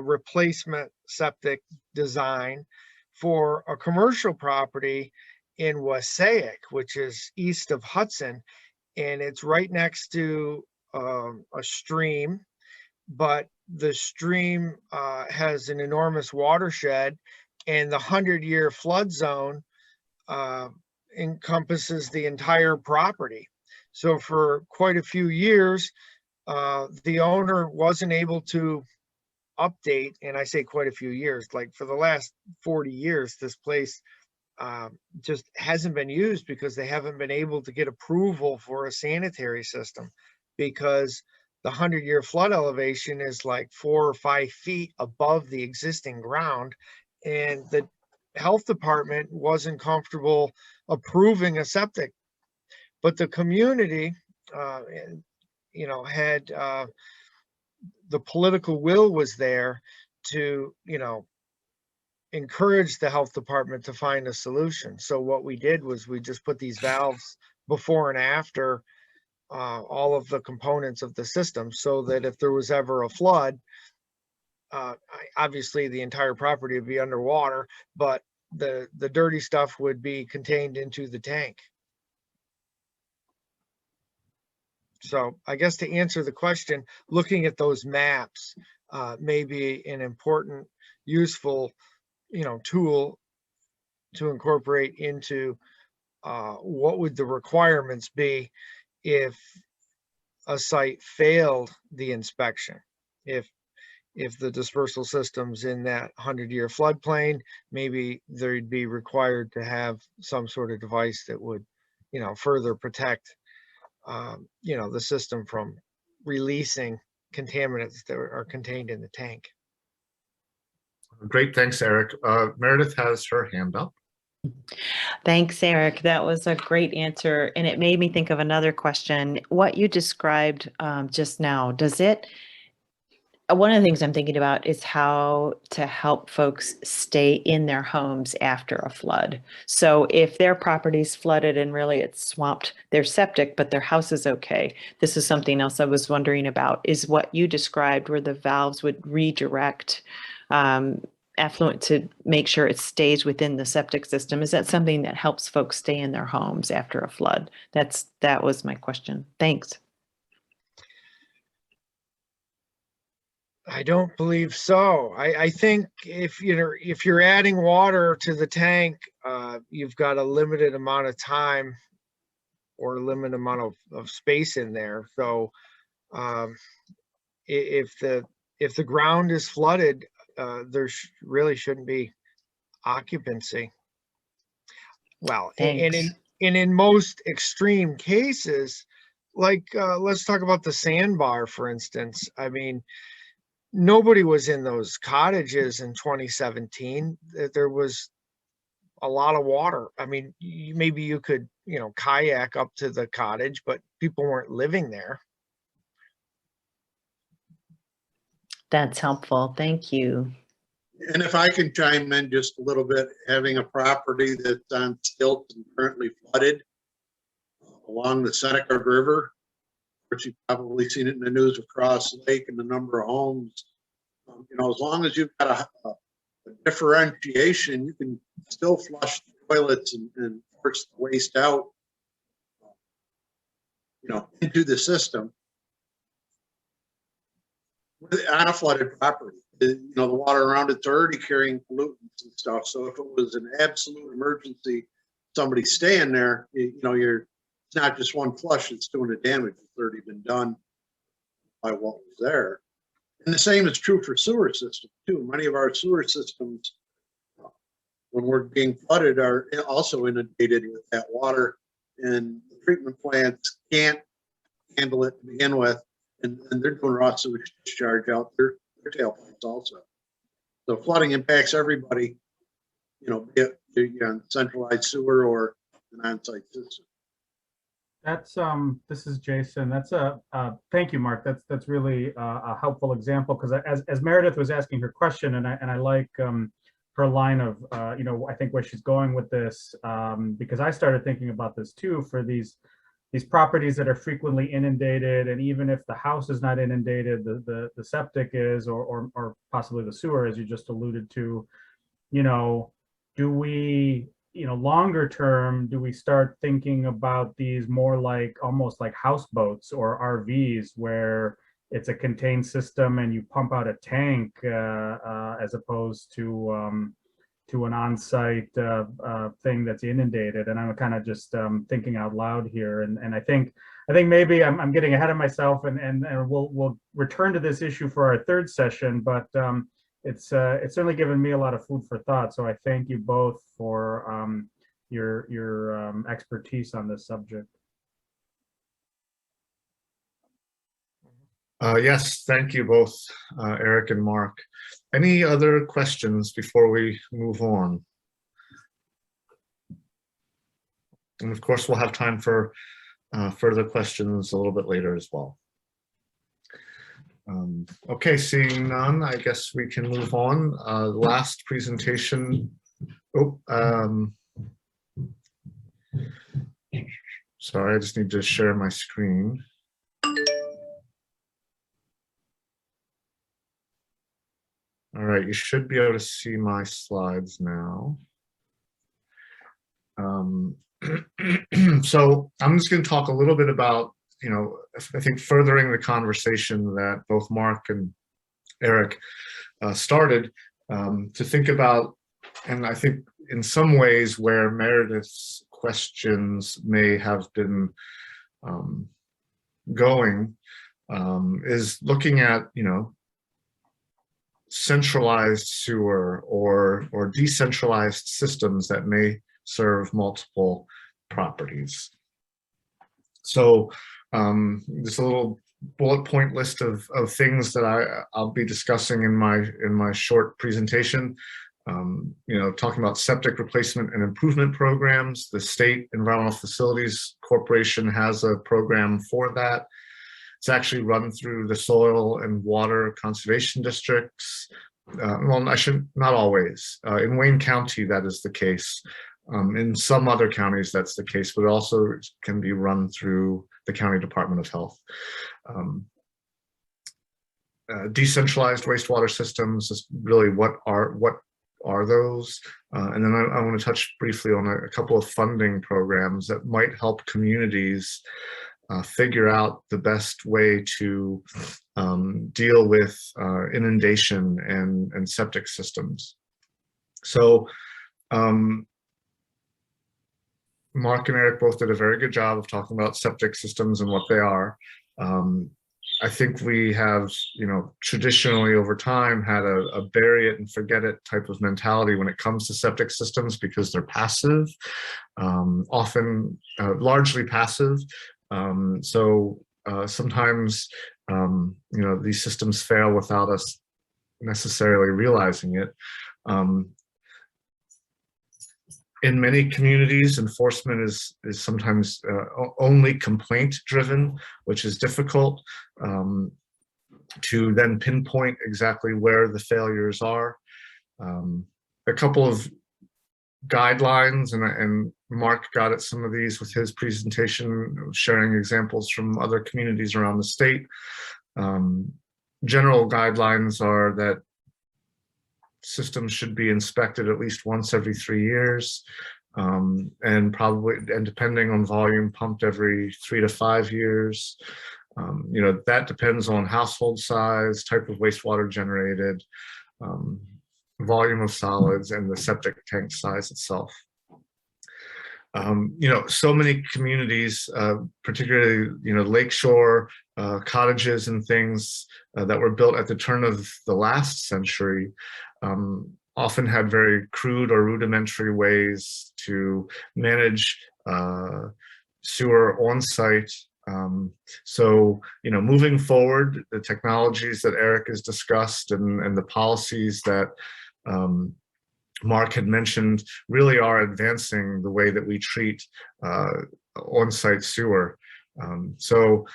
replacement septic design for a commercial property in Watershed, which is east of Hudson, and it's right next to a stream, but the stream has an enormous watershed, and the 100-year flood zone encompasses the entire property. So for quite a few years, the owner wasn't able to update, and I say quite a few years, like for the last 40 years, this place just hasn't been used because they haven't been able to get approval for a sanitary system, because the 100-year flood elevation is like 4 or 5 feet above the existing ground, and the health department wasn't comfortable approving a septic. But the community, had the political will was there to, encourage the health department to find a solution. So what we did was we just put these valves before and after all of the components of the system, so that if there was ever a flood, obviously the entire property would be underwater, but the dirty stuff would be contained into the tank. So I guess to answer the question, looking at those maps may be an important, useful, tool to incorporate into what would the requirements be if a site failed the inspection. If the dispersal system's in that 100-year floodplain, maybe they'd be required to have some sort of device that would, further protect, the system from releasing contaminants that are contained in the tank. Great, thanks, Eric. Meredith has her hand up. Thanks, Eric. That was a great answer. And it made me think of another question. What you described just now, one of the things I'm thinking about is how to help folks stay in their homes after a flood. So if their property's flooded and really it's swamped their septic, but their house is okay. This is something else I was wondering about, is what you described where the valves would redirect effluent to make sure it stays within the septic system. Is that something that helps folks stay in their homes after a flood? That was my question. Thanks. I don't believe so. I think if you're adding water to the tank, you've got a limited amount of time or a limited amount of space in there. So if the ground is flooded, there really shouldn't be occupancy. Well, and in most extreme cases, like let's talk about the sandbar, for instance. I mean, nobody was in those cottages in 2017. There was a lot of water. I mean, maybe you could, kayak up to the cottage, but people weren't living there. That's helpful. Thank you. And if I can chime in just a little bit, having a property that's on stilts and currently flooded along the Seneca River, which you've probably seen it in the news across the lake and the number of homes. As long as you've got a differentiation, you can still flush the toilets and force the waste out, into the system on a flooded property. The water around it's already carrying pollutants and stuff. So if it was an absolute emergency, somebody staying there, it's not just one flush, it's doing the damage that's already been done by what was there. And the same is true for sewer systems too. Many of our sewer systems, when we're being flooded, are also inundated with that water, and the treatment plants can't handle it to begin with, and they're doing raw sewage discharge out their tailpipes also. So flooding impacts everybody, be it on centralized sewer or an on-site system. That's this is Jason. That's thank you, Mark. That's really a helpful example, because as Meredith was asking her question, and I like her line of I think where she's going with this, because I started thinking about this too, for these properties that are frequently inundated, and even if the house is not inundated, the septic is, or possibly the sewer, as you just alluded to. Do we, longer term, do we start thinking about these more like almost like houseboats or RVs, where it's a contained system and you pump out a tank as opposed to an on-site thing that's inundated? And I'm kind of just thinking out loud here, and I think maybe I'm getting ahead of myself, and we'll return to this issue for our third session, but it's certainly given me a lot of food for thought. So I thank you both for your expertise on this subject. Yes, thank you both, Eric and Mark. Any other questions before we move on? And of course, we'll have time for further questions a little bit later as well. Okay, seeing none, I guess we can move on. Last presentation. Oh, sorry, I just need to share my screen. All right, you should be able to see my slides now. So I'm just going to talk a little bit about, I think furthering the conversation that both Mark and Eric started to think about, and I think in some ways where Meredith's questions may have been going is looking at, centralized sewer or decentralized systems that may serve multiple properties. So just a little bullet point list of things that I'll be discussing in my short presentation. Talking about septic replacement and improvement programs. The State Environmental Facilities Corporation has a program for that. It's actually run through the soil and water conservation districts. Well, not always. In Wayne County, that is the case. In some other counties, that's the case, but it also can be run through the County Department of Health. Decentralized wastewater systems is really what are those? And then I want to touch briefly on a couple of funding programs that might help communities figure out the best way to deal with inundation and septic systems. So Mark and Eric both did a very good job of talking about septic systems and what they are. I think we have, traditionally over time had a bury it and forget it type of mentality when it comes to septic systems because they're passive, often largely passive. So sometimes, these systems fail without us necessarily realizing it. In many communities, enforcement is sometimes only complaint driven, which is difficult to then pinpoint exactly where the failures are. A couple of guidelines, and Mark got at some of these with his presentation, sharing examples from other communities around the state. General guidelines are that systems should be inspected at least once every 3 years, and depending on volume, pumped every 3 to 5 years. That depends on household size, type of wastewater generated, volume of solids, and the septic tank size itself. So many communities, particularly, lakeshore cottages and things that were built at the turn of the last century, often had very crude or rudimentary ways to manage sewer on site. So, moving forward, the technologies that Eric has discussed and the policies that Mark had mentioned really are advancing the way that we treat on-site sewer. So,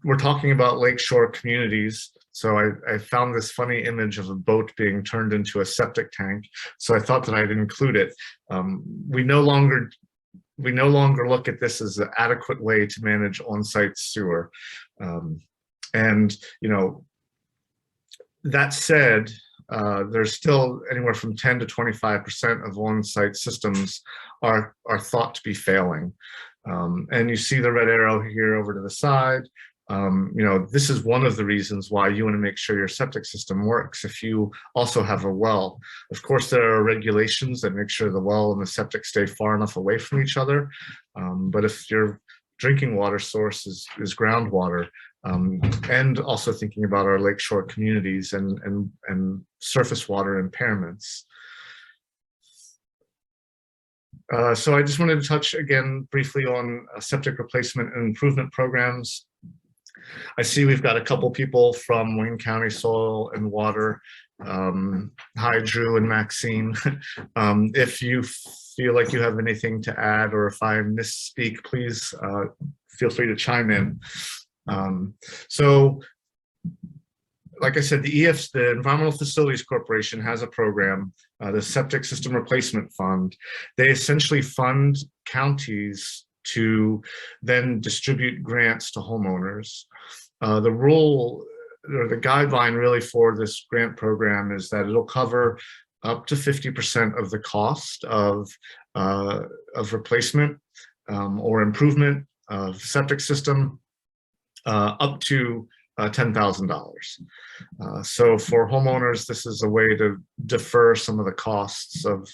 we're talking about lakeshore communities. So I found this funny image of a boat being turned into a septic tank. So I thought that I'd include it. We no longer look at this as an adequate way to manage on-site sewer. And, that said, there's still anywhere from 10 to 25% of on-site systems are thought to be failing. And you see the red arrow here over to the side. This is one of the reasons why you want to make sure your septic system works if you also have a well. Of course, there are regulations that make sure the well and the septic stay far enough away from each other. But if your drinking water source is groundwater, and also thinking about our lakeshore communities and surface water impairments. So I just wanted to touch again briefly on septic replacement and improvement programs. I see we've got a couple people from Wayne County Soil and Water. Hi, Drew and Maxine. If you feel like you have anything to add, or if I misspeak, please feel free to chime in. So like I said, the Environmental Facilities Corporation has a program, the Septic System Replacement Fund. They essentially fund counties to then distribute grants to homeowners. The rule or the guideline really for this grant program is that it'll cover up to 50% of the cost of replacement or improvement of septic system, up to $10,000. So for homeowners, this is a way to defer some of the costs of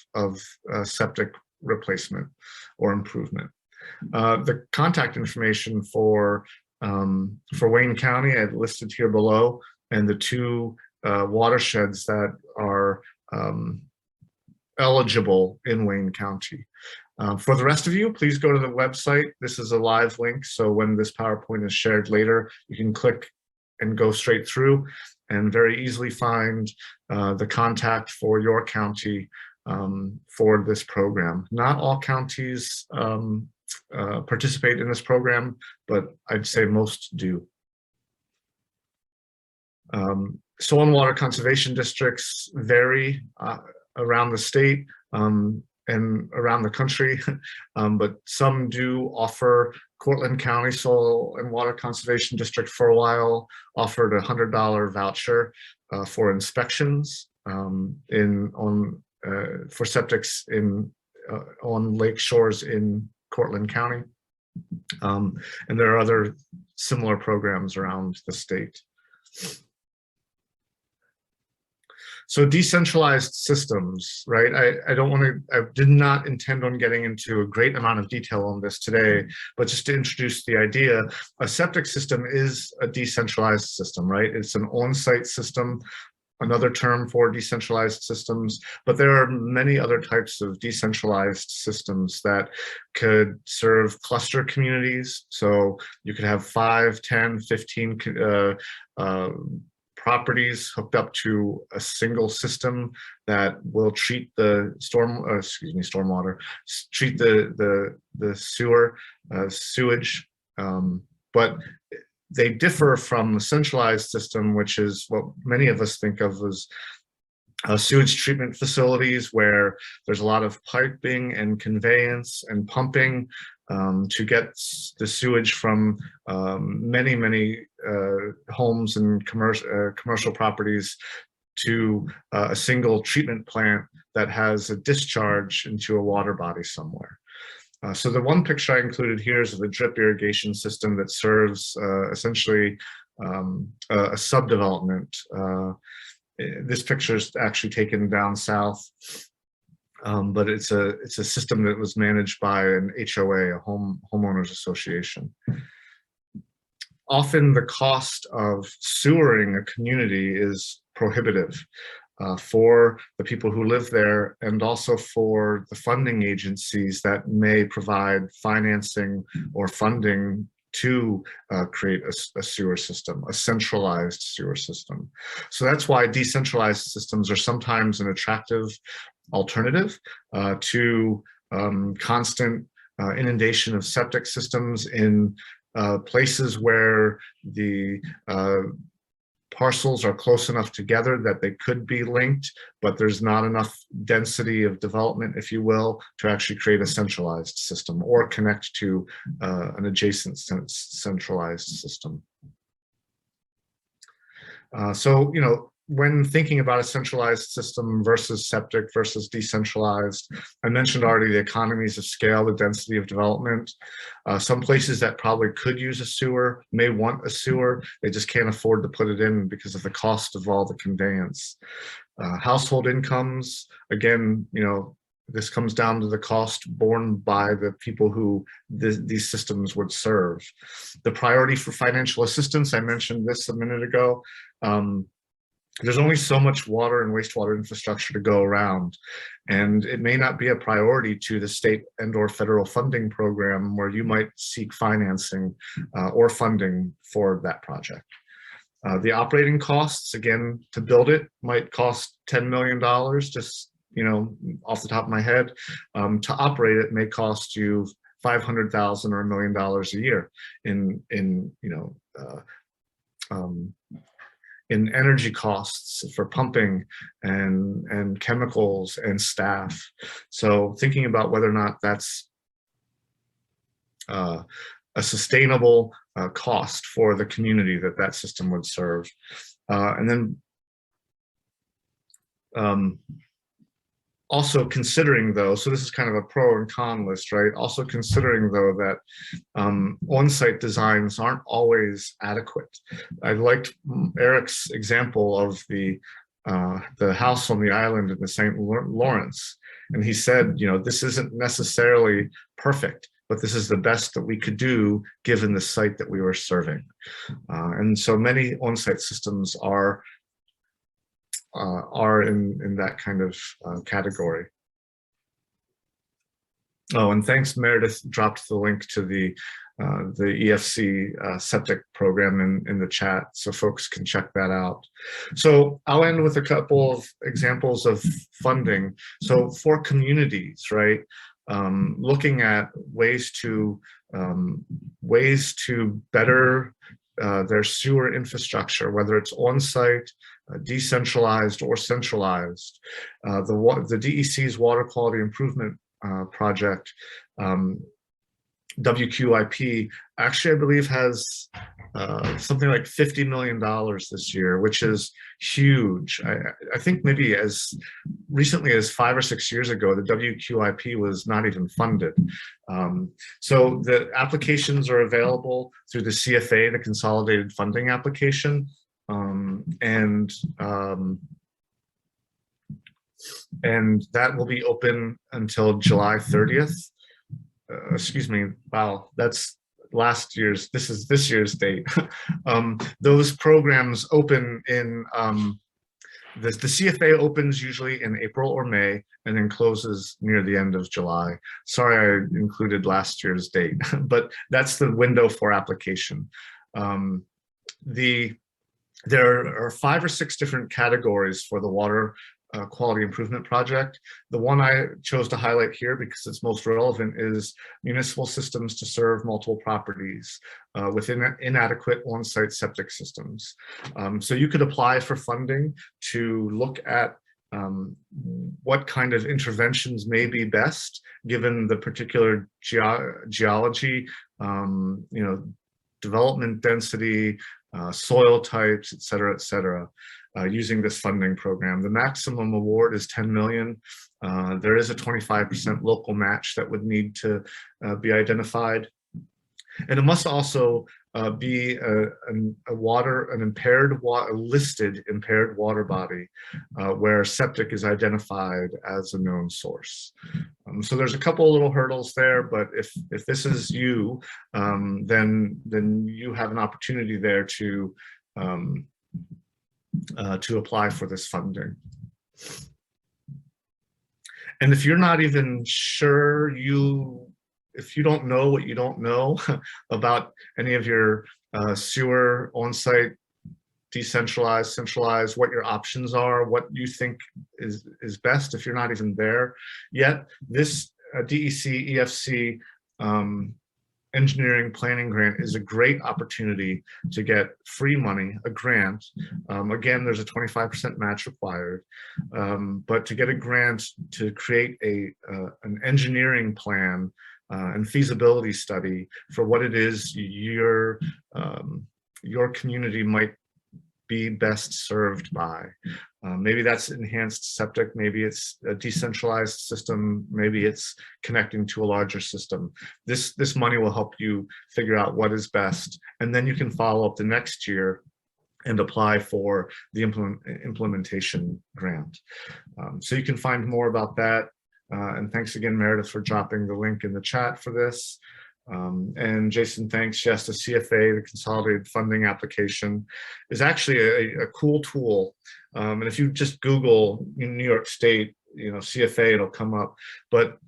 septic replacement or improvement. The contact information for Wayne County I listed here below, and the two watersheds that are eligible in Wayne County. For the rest of you, please go to the website. This is a live link, so when this PowerPoint is shared later, you can click and go straight through and very easily find the contact for your county for this program. Not all counties participate in this program, but I'd say most do. Soil and water conservation districts vary around the state and around the country, but some do offer. Cortland County Soil and Water Conservation District for a while offered a $100 voucher for inspections for septics on lake shores in Cortland County, and there are other similar programs around the state. So decentralized systems, right? I did not intend on getting into a great amount of detail on this today, but just to introduce the idea, a septic system is a decentralized system, right? It's an on-site system, another term for decentralized systems, but there are many other types of decentralized systems that could serve cluster communities. So you could have 5, 10, 15 properties hooked up to a single system that will treat the stormwater, treat the sewer, sewage, but they differ from the centralized system, which is what many of us think of as sewage treatment facilities, where there's a lot of piping and conveyance and pumping to get the sewage from many homes and commercial properties to a single treatment plant that has a discharge into a water body somewhere. So the one picture I included here is of a drip irrigation system that serves essentially a subdevelopment. This picture is actually taken down south, but it's a system that was managed by an HOA, a homeowners association. Often the cost of sewering a community is prohibitive for the people who live there, and also for the funding agencies that may provide financing or funding to create a sewer system, a centralized sewer system. So that's why decentralized systems are sometimes an attractive alternative to constant inundation of septic systems in places where the parcels are close enough together that they could be linked, but there's not enough density of development, if you will, to actually create a centralized system or connect to an adjacent centralized system. So, you know, when thinking about a centralized system versus septic versus decentralized, I mentioned already the economies of scale, the density of development. Some places that probably could use a sewer may want a sewer. They just can't afford to put it in because of the cost of all the conveyance. Household incomes, again, you know, this comes down to the cost borne by the people who these systems would serve. The priority for financial assistance, I mentioned this a minute ago. There's only so much water and wastewater infrastructure to go around, and it may not be a priority to the state and or federal funding program where you might seek financing or funding for that project. The operating costs, again, to build it might cost $10 million, just, you know, off the top of my head. To operate it may cost you $500,000 or $1 million a year in in energy costs for pumping and chemicals and staff. So thinking about whether or not that's a sustainable cost for the community that that system would serve. And then also considering though, so this is kind of a pro and con list, right? Also considering though that on-site designs aren't always adequate. I liked Eric's example of the house on the island in the St. Lawrence. And he said, you know, this isn't necessarily perfect, but this is the best that we could do given the site that we were serving. And so many on-site systems are in that kind of category. Oh, and thanks, Meredith dropped the link to the EFC septic program in the chat, so folks can check that out. So I'll end with a couple of examples of funding. So for communities, right, looking at ways to better their sewer infrastructure, whether it's on-site, decentralized or centralized. The DEC's Water Quality Improvement Project, WQIP, actually I believe has something like $50 million this year, which is huge. I think maybe as recently as 5 or 6 years ago, the WQIP was not even funded. So the applications are available through the CFA, the Consolidated Funding Application. And that will be open until July 30th. Excuse me, wow, that's last year's, this is this year's date. Those programs open in, the CFA opens usually in April or May and then closes near the end of July. Sorry, I included last year's date, but that's the window for application. There are 5 or 6 different categories for the Water Quality Improvement Project. The one I chose to highlight here because it's most relevant is municipal systems to serve multiple properties within inadequate on-site septic systems. So you could apply for funding to look at what kind of interventions may be best given the particular geology, you know, development density, soil types, et cetera, using this funding program. The maximum award is 10 million. There is a 25% local match that would need to be identified. And it must also be a listed impaired water body where septic is identified as a known source. So there's a couple of little hurdles there, but if this is you, then you have an opportunity there to apply for this funding. And if you're not even sure, if you don't know what you don't know about any of your sewer, on-site, decentralized, centralized, what your options are, what you think is best, if you're not even there yet, this DEC EFC engineering planning grant is a great opportunity to get free money, a grant. Again, there's a 25% match required, but to get a grant to create an engineering plan and feasibility study for what it is your community might be best served by. Maybe that's enhanced septic, maybe it's a decentralized system, maybe it's connecting to a larger system. This money will help you figure out what is best, and then you can follow up the next year and apply for the implementation grant. So you can find more about that. And thanks again, Meredith, for dropping the link in the chat for this. And Jason, thanks. Yes, the CFA, the Consolidated Funding Application, is actually a cool tool. And if you just Google New York State, CFA, it'll come up. But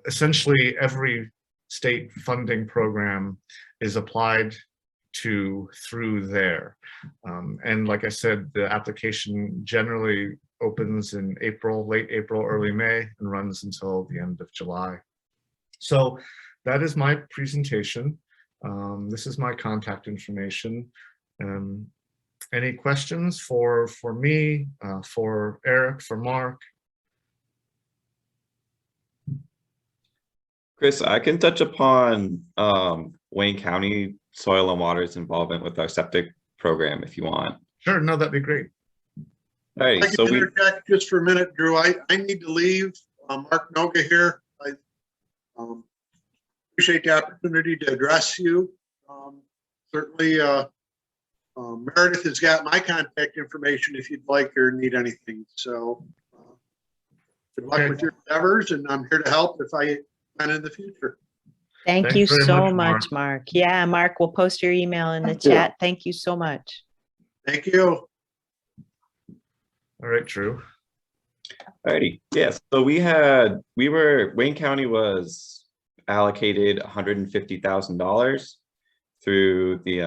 essentially, every state funding program is applied to through there. And like I said, the application generally opens in April, late April, early May, and runs until the end of July. So that is my presentation. This is my contact information. Any questions for me, for Eric, for Mark? Chris, I can touch upon Wayne County Soil and Water's involvement with our septic program if you want. Sure, no, that'd be great. All right, I can so we interject just for a minute, Drew. I need to leave. Mark Noga here. I appreciate the opportunity to address you. Certainly, Meredith has got my contact information if you'd like or need anything. So good luck Okay. with your endeavors, and I'm here to help if I can in the future. Thank Thanks you very so much, Mark. much, Mark. Yeah, Mark, we'll post your email in the Thank you. chat. Thank you so much. Thank you. All right, Drew. Alrighty, yes. So Wayne County was allocated $150,000 through the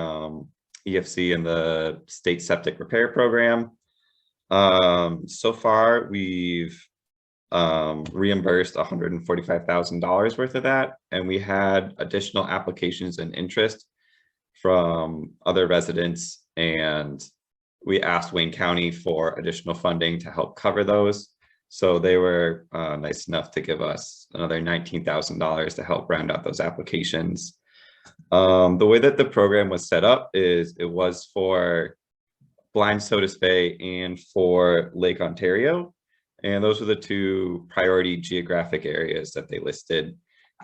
EFC and the state septic repair program. So far, we've reimbursed $145,000 worth of that, and we had additional applications and interest from other residents, and we asked Wayne County for additional funding to help cover those. So they were nice enough to give us another $19,000 to help round out those applications. The way that the program was set up is it was for Blind Sodas Bay and for Lake Ontario. And those were the two priority geographic areas that they listed.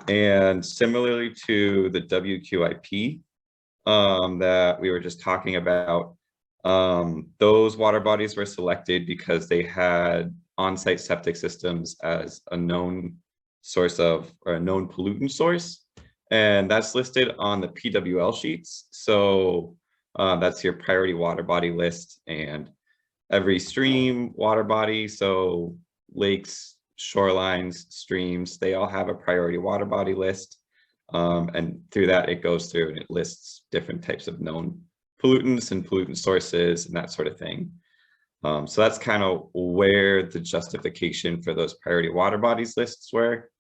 And similarly to the WQIP that we were just talking about, those water bodies were selected because they had on-site septic systems as a known source of, or a known pollutant source. And that's listed on the PWL sheets. So that's your priority water body list, and every stream, water body, so lakes, shorelines, streams, they all have a priority water body list. And through that, it goes through and it lists different types of known pollutants and pollutant sources and that sort of thing. So that's kind of where the justification for those priority water bodies lists were.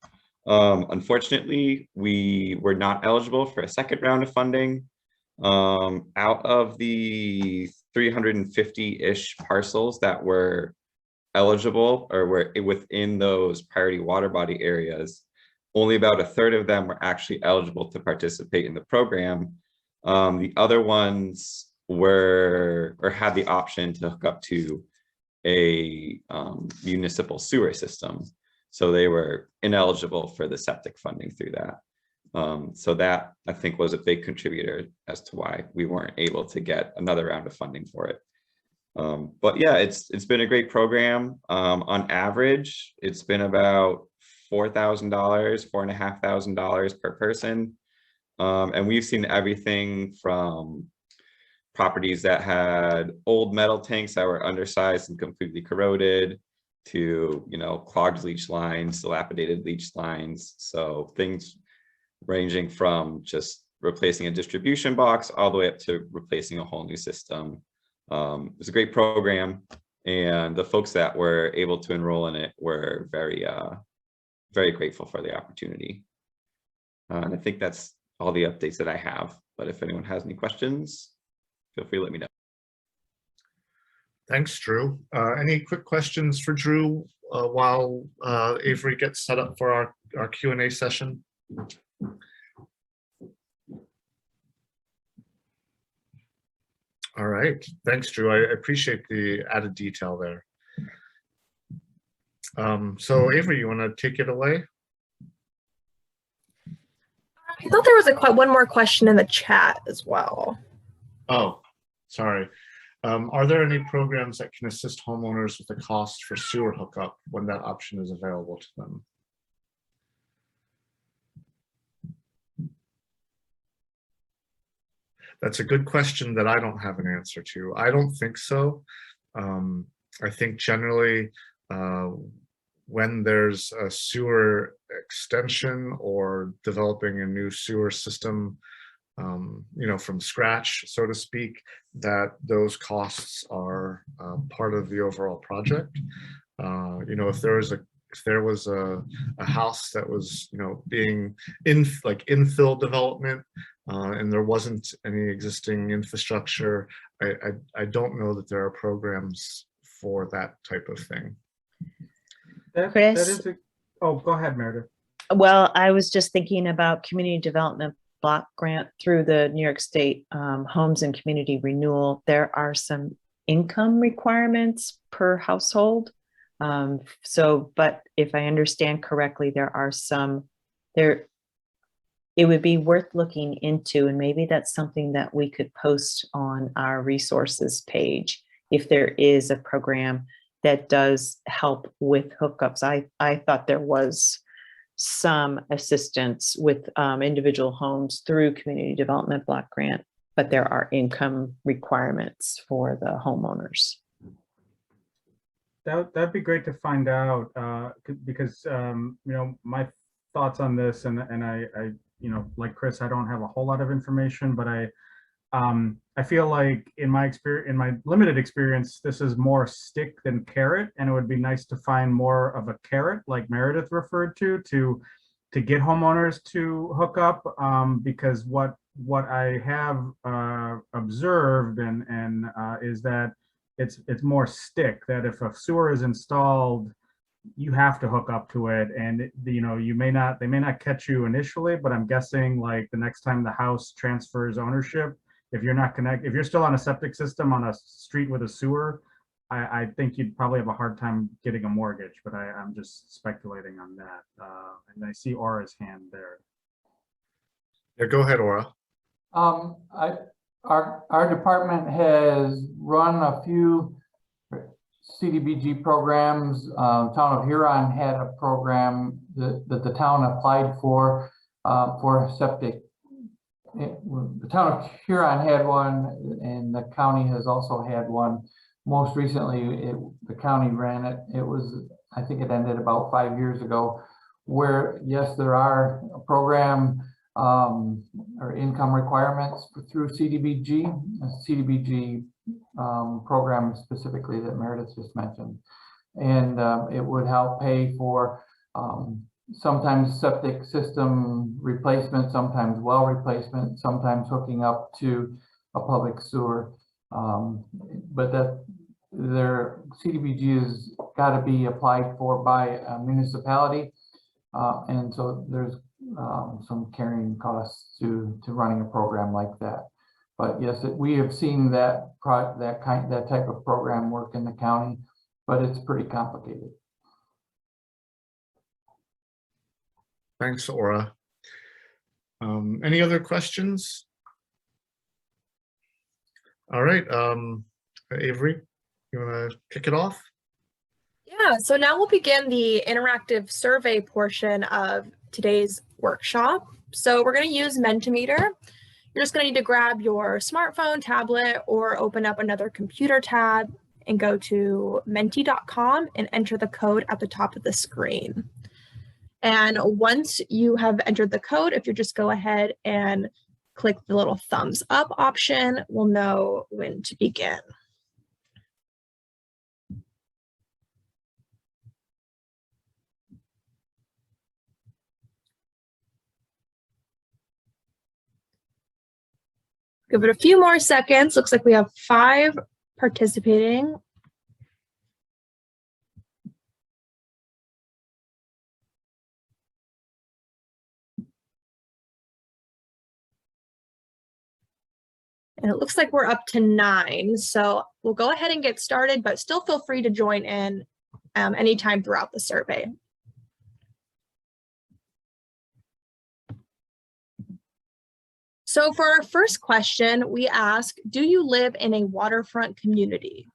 Unfortunately, we were not eligible for a second round of funding. Out of the 350-ish parcels that were eligible or were within those priority water body areas, only about a third of them were actually eligible to participate in the program. The other ones were, or had the option to hook up to a municipal sewer system. So they were ineligible for the septic funding through that. So that, I think, was a big contributor as to why we weren't able to get another round of funding for it. But yeah, it's been a great program. On average, it's been about $4,000, $4,500 per person. And we've seen everything from properties that had old metal tanks that were undersized and completely corroded to, you know, clogged leach lines, dilapidated leach lines. So things ranging from just replacing a distribution box all the way up to replacing a whole new system. It was a great program, and the folks that were able to enroll in it were very, very grateful for the opportunity. And I think that's all the updates that I have, but if anyone has any questions, feel free to let me know. Thanks, Drew. Any quick questions for Drew while Avery gets set up for our Q&A session? All right, thanks, Drew. I appreciate the added detail there. So Avery, you want to take it away? I thought there was one more question in the chat as well. Oh, sorry. Are there any programs that can assist homeowners with the cost for sewer hookup when that option is available to them? That's a good question that I don't have an answer to. I don't think so. I think generally when there's a sewer extension or developing a new sewer system, you know, from scratch, so to speak, that those costs are part of the overall project. You know, if there was a house that was, you know, being like infill development, and there wasn't any existing infrastructure, I don't know that there are programs for that type of thing. That Chris? is oh, go ahead, Meredith. Well, I was just thinking about community development block grant through the New York State Homes and Community Renewal. There are some income requirements per household. But if I understand correctly, there are some there. It would be worth looking into, and maybe that's something that we could post on our resources page if there is a program that does help with hookups. I thought there was some assistance with individual homes through community development block grant, but there are income requirements for the homeowners. That'd be great to find out, because you know, my thoughts on this, and I you know, like Chris, I don't have a whole lot of information, but I feel like in my limited experience, this is more stick than carrot, and it would be nice to find more of a carrot, like Meredith referred to get homeowners to hook up, because what I have observed and is that it's more stick, that if a sewer is installed, you have to hook up to it, and you know, they may not catch you initially, but I'm guessing like the next time the house transfers ownership, if you're still on a septic system on a street with a sewer, I think you'd probably have a hard time getting a mortgage, but I'm just speculating on that. And I see Aura's hand there. Yeah, go ahead, Aura. Our department has run a few CDBG programs. Town of Huron had a program that the town applied for septic. The town of Huron had one, and the county has also had one. Most recently, the county ran it. It was, I think it ended about 5 years ago, where yes, there are a program or income requirements through CDBG, a CDBG program specifically that Meredith just mentioned. And it would help pay for sometimes septic system replacement, sometimes well replacement, sometimes hooking up to a public sewer. But that their CDBG has got to be applied for by a municipality. And so there's some carrying costs to running a program like that. But yes, we have seen that type of program work in the county, but it's pretty complicated. Thanks, Aura. Any other questions? All right, Avery, you want to kick it off? Yeah, so now we'll begin the interactive survey portion of today's workshop. So we're going to use Mentimeter. You're just going to need to grab your smartphone, tablet, or open up another computer tab and go to menti.com and enter the code at the top of the screen. And once you have entered the code, if you just go ahead and click the little thumbs up option, we'll know when to begin. Give it a few more seconds. Looks like we have 5 participating. And it looks like we're up to 9. So we'll go ahead and get started, but still feel free to join in anytime throughout the survey. So for our first question, we ask, do you live in a waterfront community?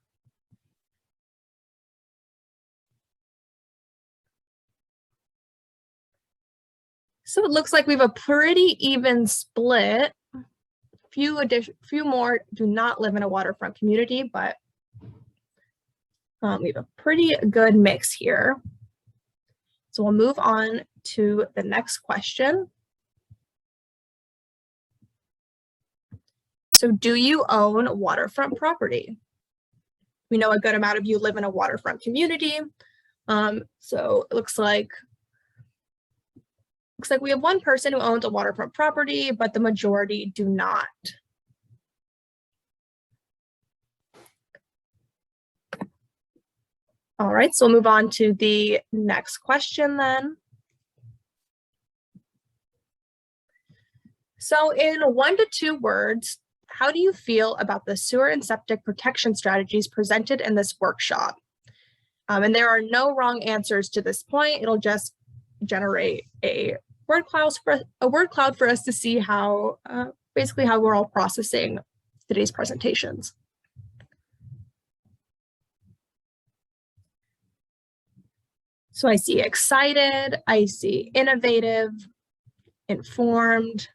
So it looks like we have a pretty even split. Few more do not live in a waterfront community, but we have a pretty good mix here. So we'll move on to the next question. So do you own waterfront property? We know a good amount of you live in a waterfront community. So it looks like Looks like we have one person who owns a waterfront property, but the majority do not. All right, so we'll move on to the next question then. So in 1 to 2 words, how do you feel about the sewer and septic protection strategies presented in this workshop? And there are no wrong answers to this point. It'll just generate a word cloud for us to see how, basically how we're all processing today's presentations. So I see excited, I see innovative, informed,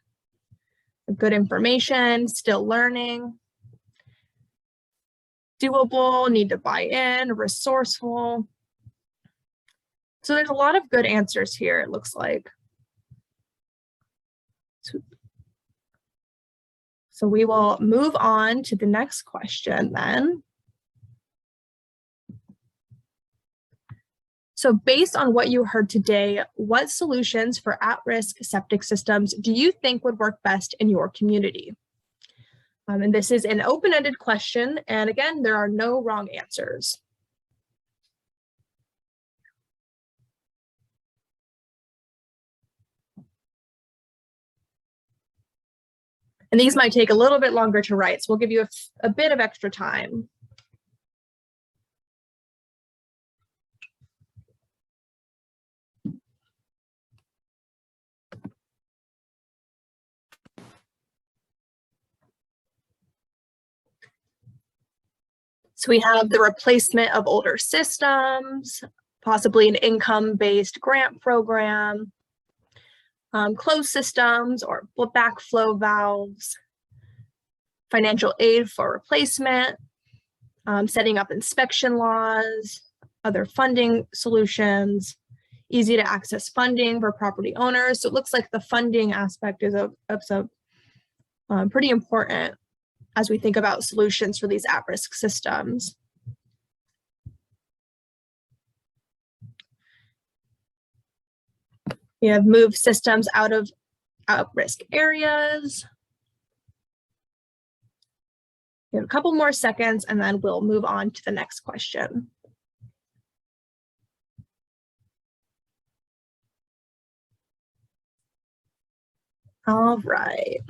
good information, still learning, doable, need to buy in, resourceful. So there's a lot of good answers here, it looks like. So we will move on to the next question then. So based on what you heard today, what solutions for at-risk septic systems do you think would work best in your community? And this is an open-ended question. And again, there are no wrong answers. And these might take a little bit longer to write, so we'll give you a bit of extra time. So we have the replacement of older systems, possibly an income-based grant program, closed systems or backflow valves, financial aid for replacement, setting up inspection laws, other funding solutions, easy to access funding for property owners. So it looks like the funding aspect is pretty important as we think about solutions for these at-risk systems. We have moved systems out of at-risk areas. We have a couple more seconds and then we'll move on to the next question. All right.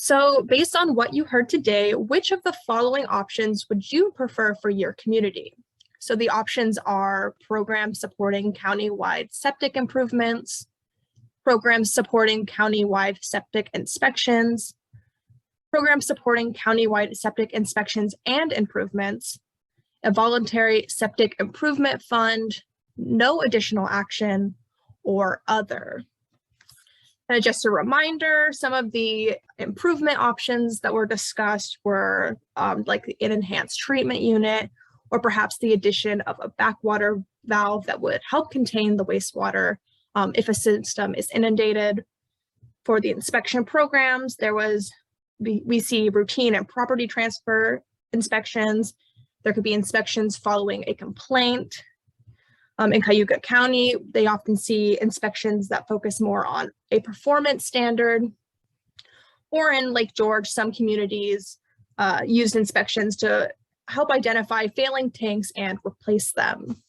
So based on what you heard today, which of the following options would you prefer for your community? So the options are programs supporting countywide septic improvements, programs supporting countywide septic inspections, programs supporting countywide septic inspections and improvements, a voluntary septic improvement fund, no additional action, or other. And just a reminder, some of the improvement options that were discussed were like an enhanced treatment unit, or perhaps the addition of a backwater valve that would help contain the wastewater if a system is inundated. For the inspection programs, we see routine and property transfer inspections. There could be inspections following a complaint. In Cayuga County, they often see inspections that focus more on a performance standard. Or in Lake George, some communities used inspections to help identify failing tanks and replace them.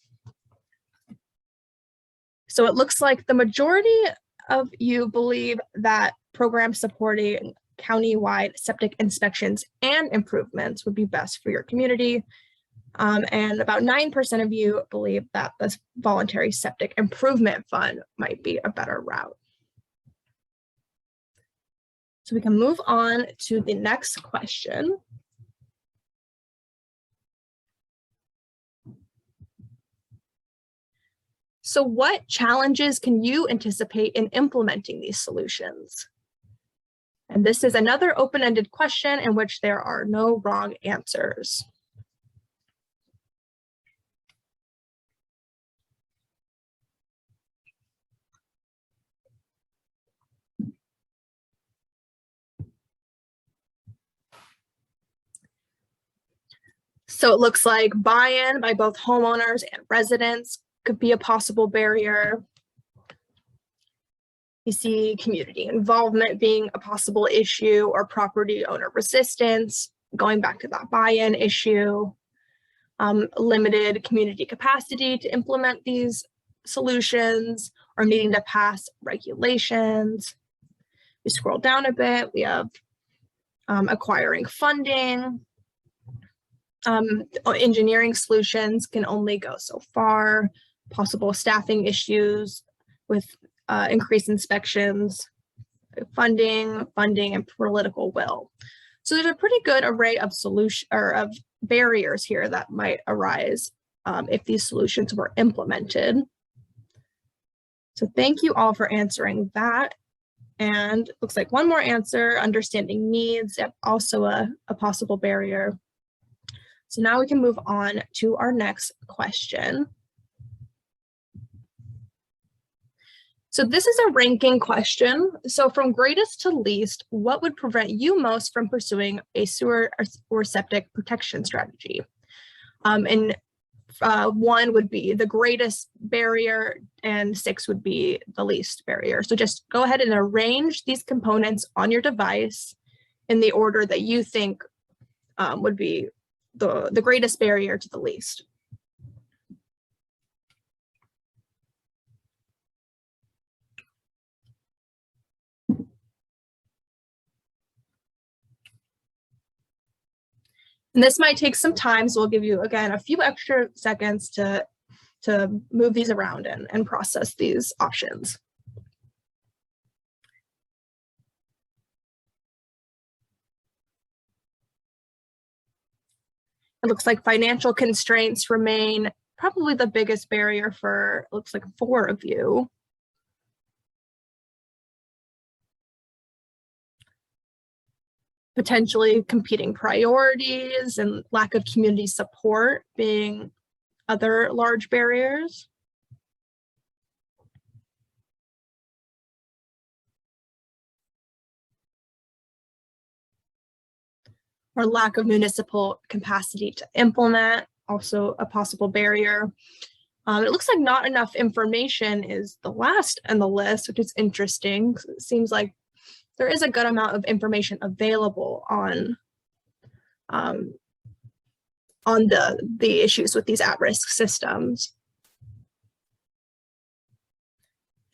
So it looks like the majority of you believe that programs supporting countywide septic inspections and improvements would be best for your community. And about 9% of you believe that this voluntary septic improvement fund might be a better route. So we can move on to the next question. So what challenges can you anticipate in implementing these solutions? And this is another open-ended question in which there are no wrong answers. So it looks like buy-in by both homeowners and residents could be a possible barrier. You see community involvement being a possible issue, or property owner resistance, going back to that buy-in issue, limited community capacity to implement these solutions, or needing to pass regulations. We scroll down a bit, we have acquiring funding. Engineering solutions can only go so far. Possible staffing issues with increased inspections, funding, and political will. So there's a pretty good array of of barriers here that might arise if these solutions were implemented. So thank you all for answering that. And looks like one more answer, understanding needs, also a possible barrier. So now we can move on to our next question. So this is a ranking question. So from greatest to least, what would prevent you most from pursuing a sewer or septic protection strategy? And 1 would be the greatest barrier, and 6 would be the least barrier. So just go ahead and arrange these components on your device in the order that you think would be the greatest barrier to the least. And this might take some time, so we'll give you, again, a few extra seconds to move these around and process these options. It looks like financial constraints remain probably the biggest barrier for, looks like 4 of you. Potentially competing priorities and lack of community support being other large barriers. Or lack of municipal capacity to implement, also a possible barrier. It looks like not enough information is the last on the list, which is interesting. It seems like there is a good amount of information available on the issues with these at-risk systems.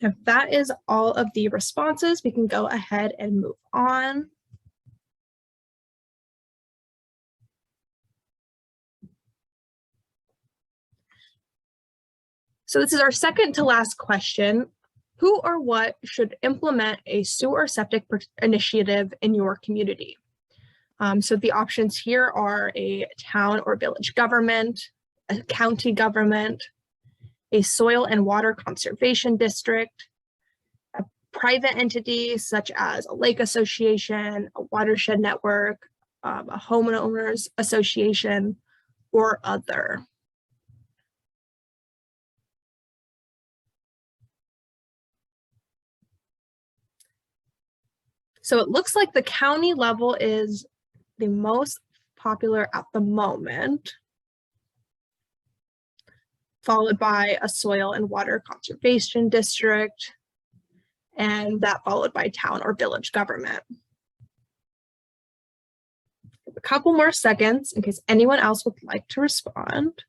If that is all of the responses, we can go ahead and move on. So this is our second to last question. Who or what should implement a sewer or septic initiative in your community? So the options here are a town or village government, a county government, a soil and water conservation district, a private entity such as a lake association, a watershed network, a homeowners association, or other. So it looks like the county level is the most popular at the moment, followed by a soil and water conservation district, and that followed by town or village government. A couple more seconds in case anyone else would like to respond.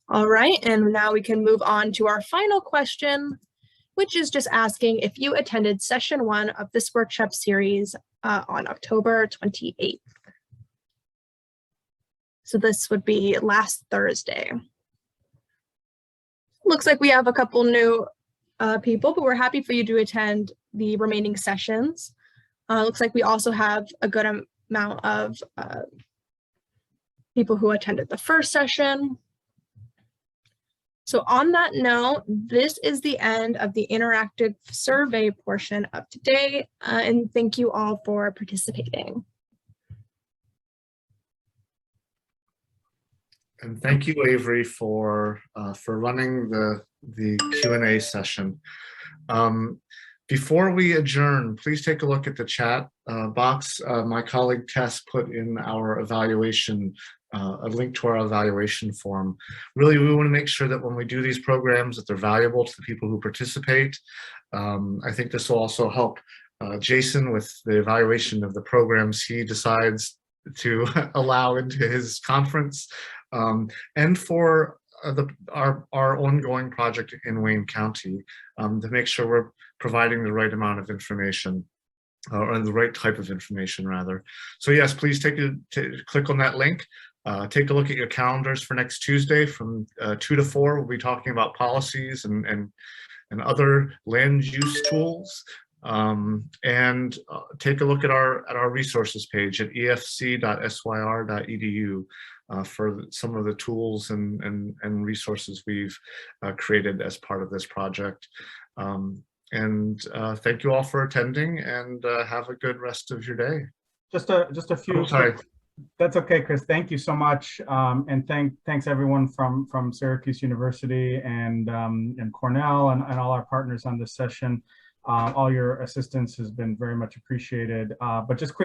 All right, and now we can move on to our final question, which is just asking if you attended session 1 of this workshop series on October 28th. So this would be last Thursday. Looks like we have a couple new people, but we're happy for you to attend the remaining sessions. Looks like we also have a good amount of people who attended the first session. So on that note, this is the end of the interactive survey portion of today, and thank you all for participating. And thank you, Avery, for running the Q&A session. Before we adjourn, please take a look at the chat box. My colleague Tess put in our evaluation, a link to our evaluation form. Really, we want to make sure that when we do these programs that they're valuable to the people who participate. I think this will also help Jason with the evaluation of the programs he decides to allow into his conference, and for our ongoing project in Wayne County, to make sure we're providing the right amount of information, or the right type of information rather. So yes, please click on that link. Take a look at your calendars for next Tuesday from 2 to 4. We'll be talking about policies and other land use tools. And take a look at our resources page at efc.syr.edu for some of the tools and resources we've created as part of this project. Thank you all for attending, and have a good rest of your day. Just a few. Oh, sorry. That's okay, Chris. Thank you so much, and thanks everyone from Syracuse University and Cornell and all our partners on this session. All your assistance has been very much appreciated. But just quick.